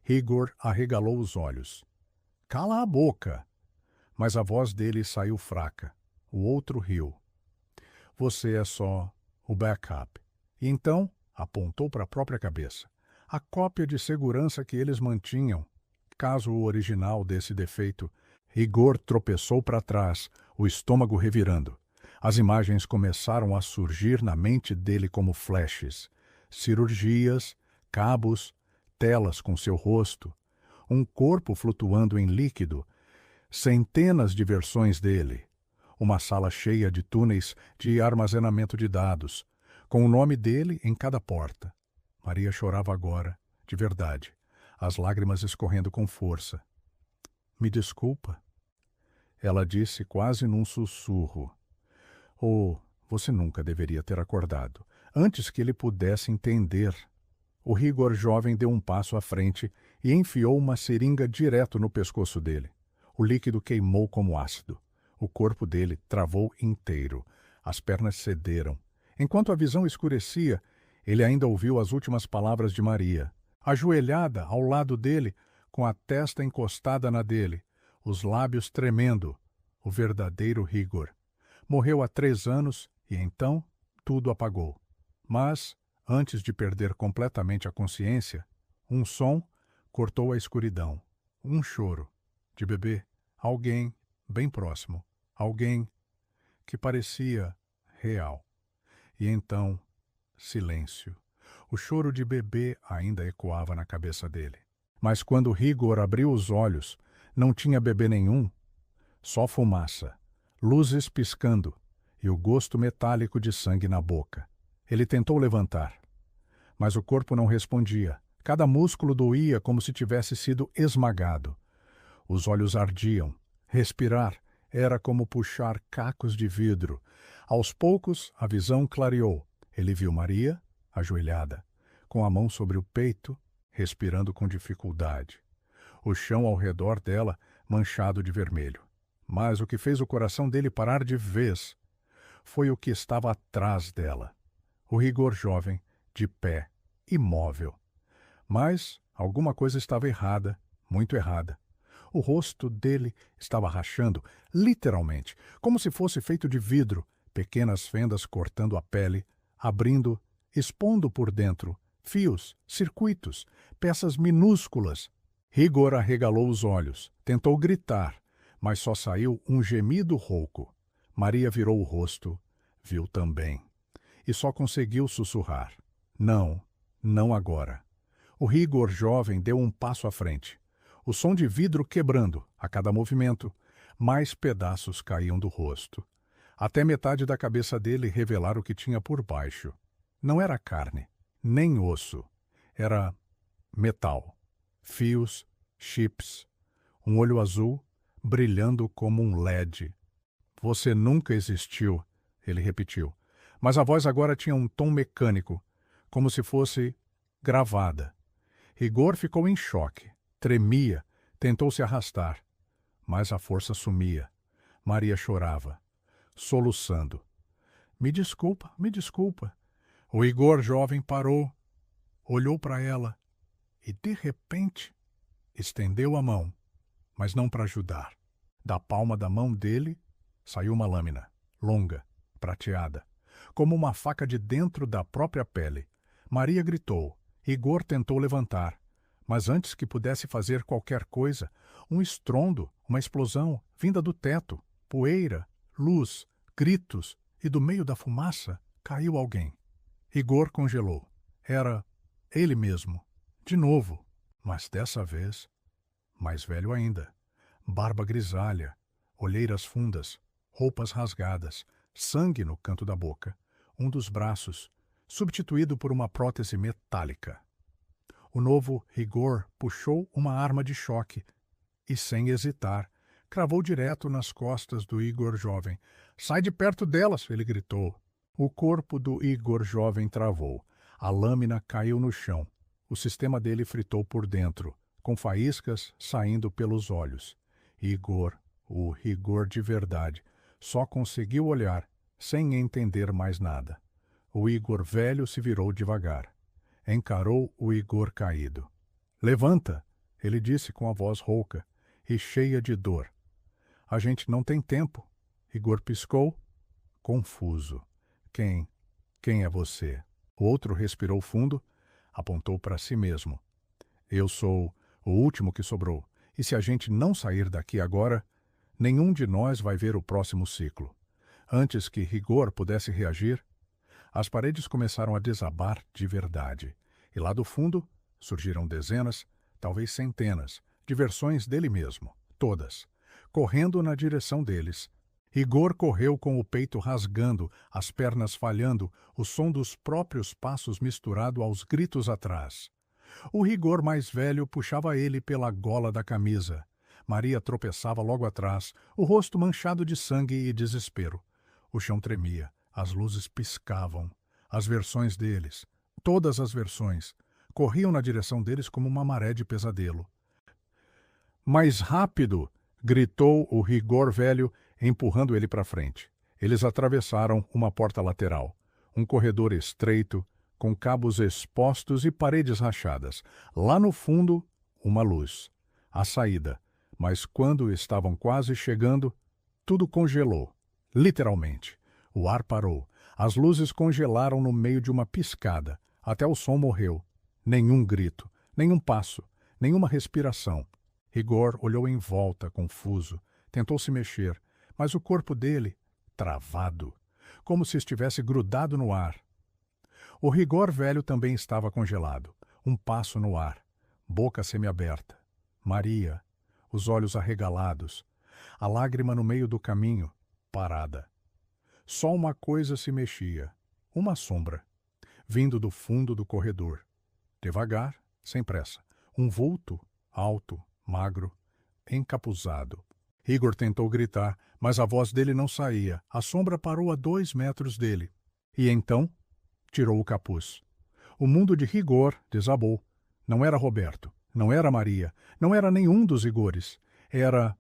Rigor arregalou os olhos. Cala a boca! Mas a voz dele saiu fraca. O outro riu. Você é só o backup. E então apontou para a própria cabeça. A cópia de segurança que eles mantinham, caso o original desse defeito. Rigor tropeçou para trás, o estômago revirando. As imagens começaram a surgir na mente dele como flashes. Cirurgias, cabos, telas com seu rosto, um corpo flutuando em líquido, centenas de versões dele, uma sala cheia de túneis de armazenamento de dados, com o nome dele em cada porta. Maria chorava agora, de verdade, as lágrimas escorrendo com força. Me desculpa, ela disse quase num sussurro. Você nunca deveria ter acordado. Antes que ele pudesse entender. O Rigor jovem deu um passo à frente e enfiou uma seringa direto no pescoço dele. O líquido queimou como ácido. O corpo dele travou inteiro. As pernas cederam. Enquanto a visão escurecia, ele ainda ouviu as últimas palavras de Maria. Ajoelhada ao lado dele, com a testa encostada na dele, os lábios tremendo. O verdadeiro Rigor. Morreu há 3 anos e então tudo apagou. Mas, antes de perder completamente a consciência, um som cortou a escuridão. Um choro de bebê. Alguém bem próximo. Alguém que parecia real. E então, silêncio. O choro de bebê ainda ecoava na cabeça dele. Mas quando Rigor abriu os olhos, não tinha bebê nenhum. Só fumaça. Luzes piscando e o gosto metálico de sangue na boca. Ele tentou levantar, mas o corpo não respondia. Cada músculo doía como se tivesse sido esmagado. Os olhos ardiam. Respirar era como puxar cacos de vidro. Aos poucos, a visão clareou. Ele viu Maria, ajoelhada, com a mão sobre o peito, respirando com dificuldade. O chão ao redor dela manchado de vermelho. Mas o que fez o coração dele parar de vez foi o que estava atrás dela. O Rigor jovem, de pé, imóvel. Mas alguma coisa estava errada, muito errada. O rosto dele estava rachando, literalmente, como se fosse feito de vidro, pequenas fendas cortando a pele, abrindo, expondo por dentro, fios, circuitos, peças minúsculas. Rigor arregalou os olhos, tentou gritar, mas só saiu um gemido rouco. Maria virou o rosto, viu também, e só conseguiu sussurrar. Não, não agora. O Rigor jovem deu um passo à frente. O som de vidro quebrando, a cada movimento, mais pedaços caíam do rosto. Até metade da cabeça dele revelar o que tinha por baixo. Não era carne, nem osso. Era metal. Fios, chips. Um olho azul, brilhando como um LED. Você nunca existiu, ele repetiu. Mas a voz agora tinha um tom mecânico, como se fosse gravada. Rigor ficou em choque. Tremia, tentou se arrastar, mas a força sumia. Maria chorava, soluçando. Me desculpa, me desculpa. O Rigor jovem parou, olhou para ela e, de repente, estendeu a mão, mas não para ajudar. Da palma da mão dele saiu uma lâmina, longa, prateada, como uma faca de dentro da própria pele. Maria gritou. Rigor tentou levantar. Mas antes que pudesse fazer qualquer coisa, um estrondo, uma explosão, vinda do teto, poeira, luz, gritos, e do meio da fumaça caiu alguém. Rigor congelou. Era ele mesmo. De novo, mas dessa vez, mais velho ainda. Barba grisalha, olheiras fundas, roupas rasgadas, sangue no canto da boca, um dos braços, substituído por uma prótese metálica. O novo Rigor puxou uma arma de choque e, sem hesitar, cravou direto nas costas do Igor jovem. Sai de perto delas, ele gritou. O corpo do Igor jovem travou. A lâmina caiu no chão. O sistema dele fritou por dentro, com faíscas saindo pelos olhos. Igor, o Rigor de verdade, só conseguiu olhar, sem entender mais nada. O Igor velho se virou devagar. Encarou o Igor caído. Levanta, ele disse com a voz rouca e cheia de dor. A gente não tem tempo. Igor piscou, confuso. Quem é você? O outro respirou fundo, apontou para si mesmo. Eu sou o último que sobrou, e se a gente não sair daqui agora, nenhum de nós vai ver o próximo ciclo. Antes que Rigor pudesse reagir, as paredes começaram a desabar de verdade, e lá do fundo surgiram dezenas, talvez centenas, de versões dele mesmo, todas, correndo na direção deles. Rigor correu com o peito rasgando, as pernas falhando, o som dos próprios passos misturado aos gritos atrás. O Rigor mais velho puxava ele pela gola da camisa. Maria tropeçava logo atrás, o rosto manchado de sangue e desespero. O chão tremia. As luzes piscavam. As versões deles, todas as versões, corriam na direção deles como uma maré de pesadelo. Mais rápido! Gritou o Rigor velho, empurrando ele para frente. Eles atravessaram uma porta lateral, um corredor estreito, com cabos expostos e paredes rachadas. Lá no fundo, uma luz. A saída. Mas quando estavam quase chegando, tudo congelou. Literalmente. O ar parou. As luzes congelaram no meio de uma piscada. Até o som morreu. Nenhum grito, nenhum passo, nenhuma respiração. Rigor olhou em volta, confuso. Tentou se mexer, mas o corpo dele, travado, como se estivesse grudado no ar. O Rigor velho também estava congelado. Um passo no ar. Boca semiaberta. Maria, os olhos arregalados. A lágrima no meio do caminho, parada. Só uma coisa se mexia, uma sombra, vindo do fundo do corredor. Devagar, sem pressa, um vulto, alto, magro, encapuzado. Rigor tentou gritar, mas a voz dele não saía. A sombra parou a 2 metros dele. E então, tirou o capuz. O mundo de Rigor desabou. Não era Roberto, não era Maria, não era nenhum dos Rigores. Era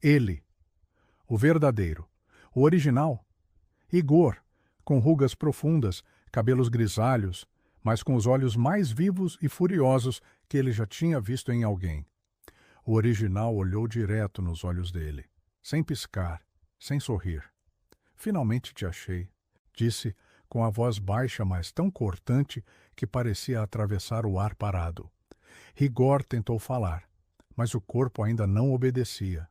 ele. O verdadeiro. O original. Igor, com rugas profundas, cabelos grisalhos, mas com os olhos mais vivos e furiosos que ele já tinha visto em alguém. O original olhou direto nos olhos dele, sem piscar, sem sorrir. Finalmente te achei, disse com a voz baixa, mas tão cortante que parecia atravessar o ar parado. Igor tentou falar, mas o corpo ainda não obedecia.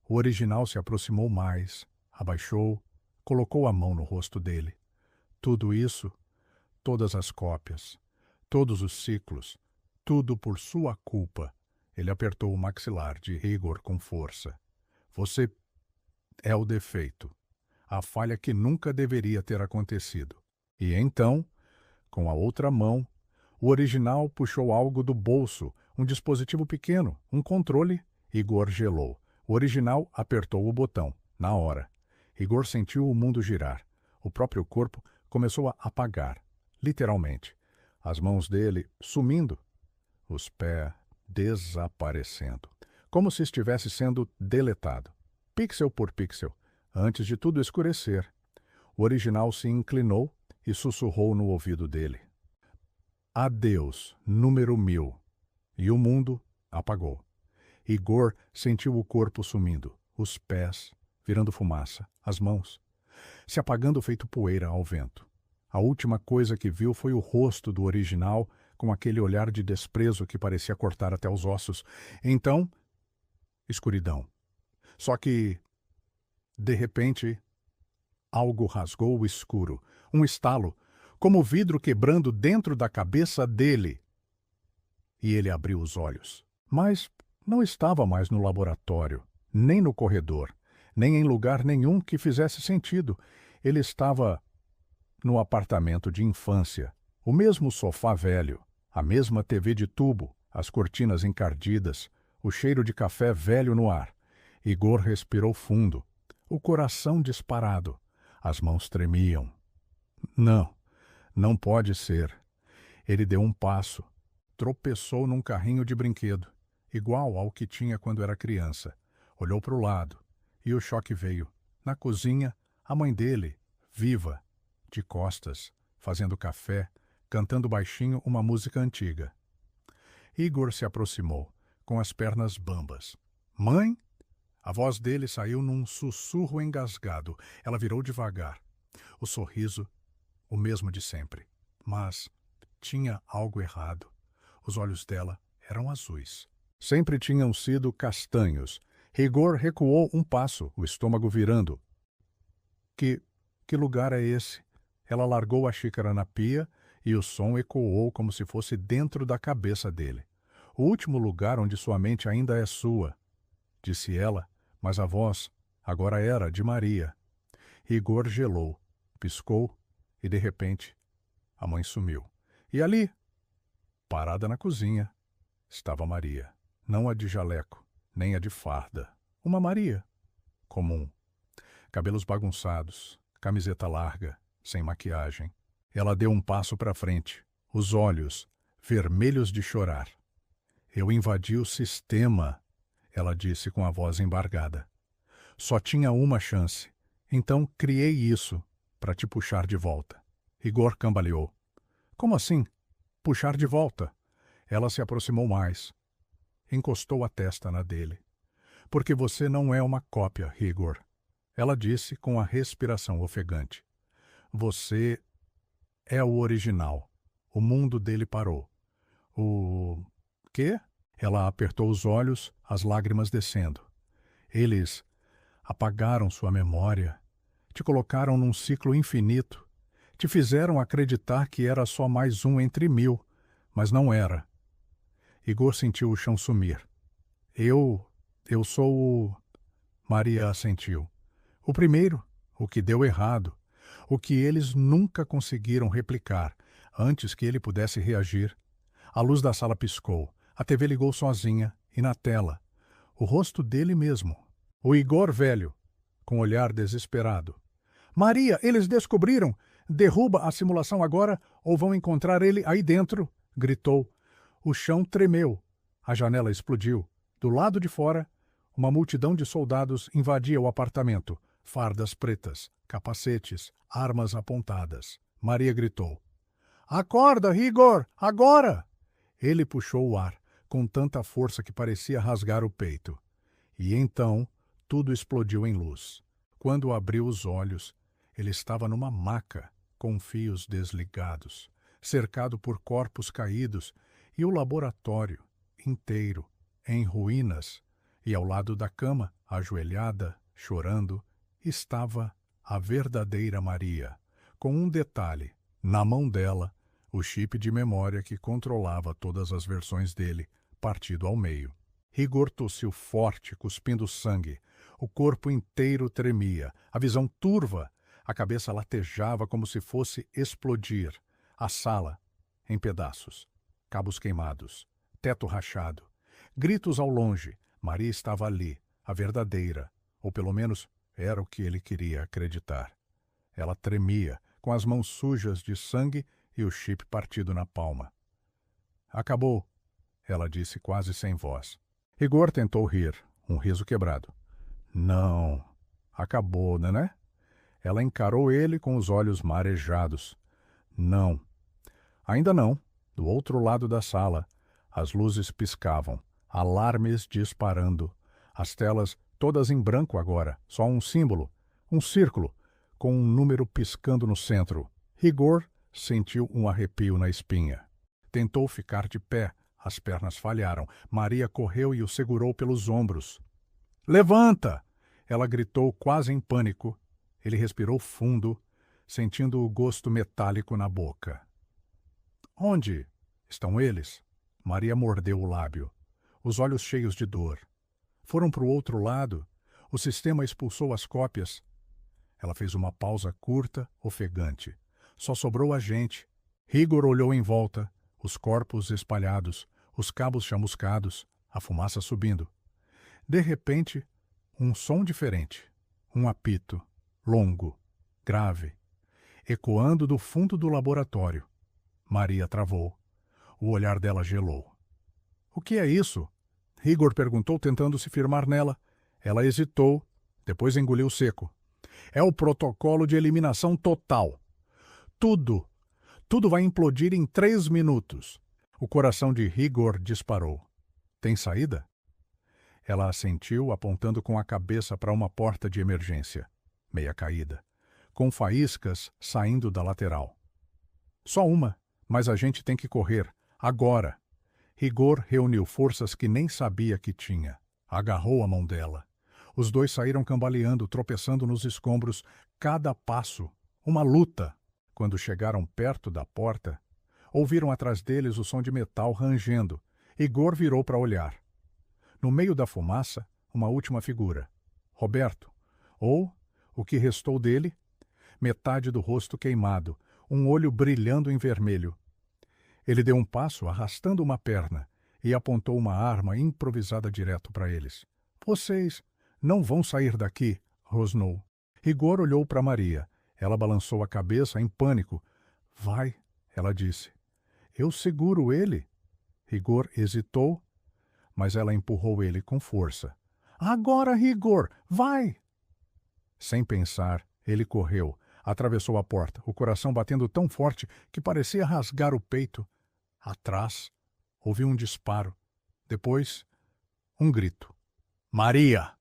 O original se aproximou mais, abaixou, colocou a mão no rosto dele. Tudo isso, todas as cópias, todos os ciclos, tudo por sua culpa. Ele apertou o maxilar de Igor com força. Você é o defeito, a falha que nunca deveria ter acontecido. E então, com a outra mão, o original puxou algo do bolso, um dispositivo pequeno, um controle. Igor gelou. O original apertou o botão, na hora. Igor sentiu o mundo girar. O próprio corpo começou a apagar, literalmente. As mãos dele sumindo, os pés desaparecendo, como se estivesse sendo deletado, pixel por pixel, antes de tudo escurecer. O original se inclinou e sussurrou no ouvido dele. Adeus, número 1000. E o mundo apagou. Igor sentiu o corpo sumindo, os pés virando fumaça, as mãos se apagando feito poeira ao vento. A última coisa que viu foi o rosto do original com aquele olhar de desprezo que parecia cortar até os ossos. Então, escuridão. Só que, de repente, algo rasgou o escuro, um estalo, como vidro quebrando dentro da cabeça dele. E ele abriu os olhos. Mas não estava mais no laboratório, nem no corredor, nem em lugar nenhum que fizesse sentido. Ele estava no apartamento de infância, o mesmo sofá velho, a mesma TV de tubo, as cortinas encardidas, o cheiro de café velho no ar. Igor respirou fundo, o coração disparado. As mãos tremiam. Não, não pode ser. Ele deu um passo, tropeçou num carrinho de brinquedo, igual ao que tinha quando era criança. Olhou para o lado, e o choque veio. Na cozinha, a mãe dele, viva, de costas, fazendo café, cantando baixinho uma música antiga. Igor se aproximou, com as pernas bambas. Mãe? A voz dele saiu num sussurro engasgado. Ela virou devagar. O sorriso, o mesmo de sempre. Mas tinha algo errado. Os olhos dela eram azuis. Sempre tinham sido castanhos. Igor recuou um passo, o estômago virando. Que lugar é esse? Ela largou a xícara na pia e o som ecoou como se fosse dentro da cabeça dele. O último lugar onde sua mente ainda é sua, disse ela, mas a voz agora era de Maria. Igor gelou, piscou e, de repente, a mãe sumiu. E ali, parada na cozinha, estava Maria. Não a de jaleco, nem a de farda. Uma Maria comum. Cabelos bagunçados, camiseta larga, sem maquiagem. Ela deu um passo para frente, os olhos vermelhos de chorar. Eu invadi o sistema, ela disse com a voz embargada. Só tinha uma chance, então criei isso para te puxar de volta. Igor cambaleou. Como assim? Puxar de volta? Ela se aproximou mais. Encostou a testa na dele. Porque você não é uma cópia, Igor. Ela disse com a respiração ofegante. Você é o original. O mundo dele parou. O quê? Ela apertou os olhos, as lágrimas descendo. Eles apagaram sua memória, te colocaram num ciclo infinito, te fizeram acreditar que era só mais um entre 1000, mas não era. Igor sentiu o chão sumir. Eu sou o... Maria assentiu. O primeiro, o que deu errado, o que eles nunca conseguiram replicar, antes que ele pudesse reagir. A luz da sala piscou, a TV ligou sozinha, e na tela, o rosto dele mesmo, o Igor velho, com olhar desesperado. Maria, eles descobriram! Derruba a simulação agora ou vão encontrar ele aí dentro! Gritou. O chão tremeu. A janela explodiu. Do lado de fora, Uma multidão de soldados invadia o apartamento, fardas pretas, capacetes, armas apontadas. Maria gritou: Acorda, Rigor! Agora! Ele puxou o ar, com tanta força que parecia rasgar o peito. E então, tudo explodiu em luz. Quando abriu os olhos, ele estava numa maca, com fios desligados, cercado por corpos caídos, e o laboratório, inteiro, em ruínas, e ao lado da cama, ajoelhada, chorando, estava a verdadeira Maria, com um detalhe: na mão dela, o chip de memória que controlava todas as versões dele, partido ao meio. Rigor tossiu forte, cuspindo sangue. O corpo inteiro tremia, a visão turva, a cabeça latejava como se fosse explodir. A sala, em pedaços, cabos queimados, teto rachado, gritos ao longe. Maria estava ali, a verdadeira, ou pelo menos era o que ele queria acreditar. Ela tremia, com as mãos sujas de sangue e o chip partido na palma. Acabou, ela disse quase sem voz. Rigor tentou rir, um riso quebrado. Não, acabou, né? Ela encarou ele com os olhos marejados. Não. Ainda não. Do outro lado da sala, as luzes piscavam, alarmes disparando. As telas todas em branco agora, só um símbolo, um círculo, com um número piscando no centro. Rigor sentiu um arrepio na espinha. Tentou ficar de pé. As pernas falharam. Maria correu e o segurou pelos ombros. Levanta! Ela gritou quase em pânico. Ele respirou fundo, sentindo o gosto metálico na boca. Onde estão eles? Maria mordeu o lábio, os olhos cheios de dor. Foram para o outro lado. O sistema expulsou as cópias. Ela fez uma pausa curta, ofegante. Só sobrou a gente. Rigor olhou em volta, os corpos espalhados, os cabos chamuscados, a fumaça subindo. De repente, um som diferente. Um apito, longo, grave, ecoando do fundo do laboratório. Maria travou. O olhar dela gelou. O que é isso? Rigor perguntou, tentando se firmar nela. Ela hesitou, depois engoliu seco. É o protocolo de eliminação total. Tudo vai implodir em 3 minutos. O coração de Rigor disparou. Tem saída? Ela assentiu, apontando com a cabeça para uma porta de emergência, meia caída, com faíscas saindo da lateral. Só uma, mas a gente tem que correr, agora. Rigor reuniu forças que nem sabia que tinha. Agarrou a mão dela. Os dois saíram cambaleando, tropeçando nos escombros, cada passo, uma luta. Quando chegaram perto da porta, ouviram atrás deles o som de metal rangendo. Rigor virou para olhar. No meio da fumaça, uma última figura. Roberto, ou, o que restou dele, metade do rosto queimado, um olho brilhando em vermelho. Ele deu um passo, arrastando uma perna, e apontou uma arma improvisada direto para eles. Vocês não vão sair daqui, rosnou. Rigor olhou para Maria. Ela balançou a cabeça em pânico. Vai, ela disse. Eu seguro ele. Rigor hesitou, mas ela empurrou ele com força. Agora, Rigor, vai! Sem pensar, ele correu, atravessou a porta, o coração batendo tão forte que parecia rasgar o peito. Atrás, ouviu um disparo. Depois, um grito. Maria!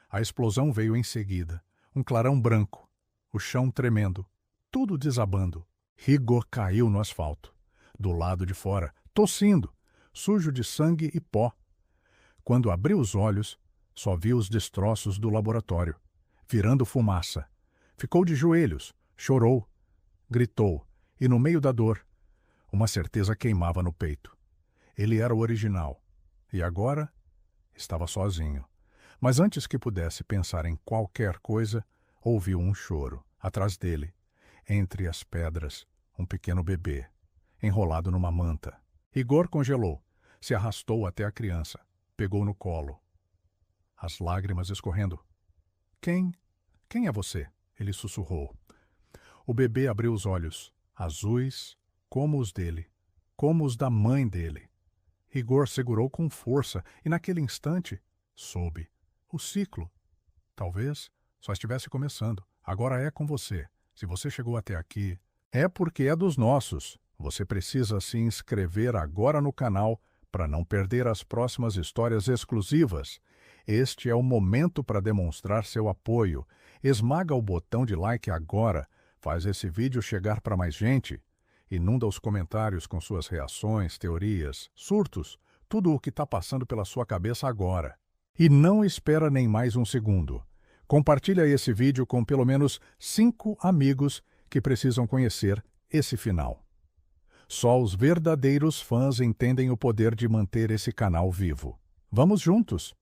A explosão veio em seguida. Um clarão branco. O chão tremendo. Tudo desabando. Rigor caiu no asfalto. Do lado de fora, tossindo, sujo de sangue e pó. Quando abriu os olhos, só viu os destroços do laboratório, virando fumaça. Ficou de joelhos, chorou, gritou, e no meio da dor, uma certeza queimava no peito. Ele era o original, e agora estava sozinho. Mas antes que pudesse pensar em qualquer coisa, ouviu um choro, atrás dele, entre as pedras, um pequeno bebê, enrolado numa manta. Rigor congelou, se arrastou até a criança, pegou no colo. As lágrimas escorrendo. Quem é você? Ele sussurrou. O bebê abriu os olhos, azuis como os dele, como os da mãe dele. Rigor segurou com força e, naquele instante, Soube. O ciclo. Talvez só estivesse começando. Agora é com você. Se você chegou até aqui, é porque é dos nossos. Você precisa se inscrever agora no canal para não perder as próximas histórias exclusivas. Este é o momento para demonstrar seu apoio. Esmaga o botão de like agora. Faz esse vídeo chegar para mais gente. Inunda os comentários com suas reações, teorias, surtos, tudo o que está passando pela sua cabeça agora. E não espera nem mais um segundo. Compartilha esse vídeo com pelo menos 5 amigos que precisam conhecer esse final. Só os verdadeiros fãs entendem o poder de manter esse canal vivo. Vamos juntos!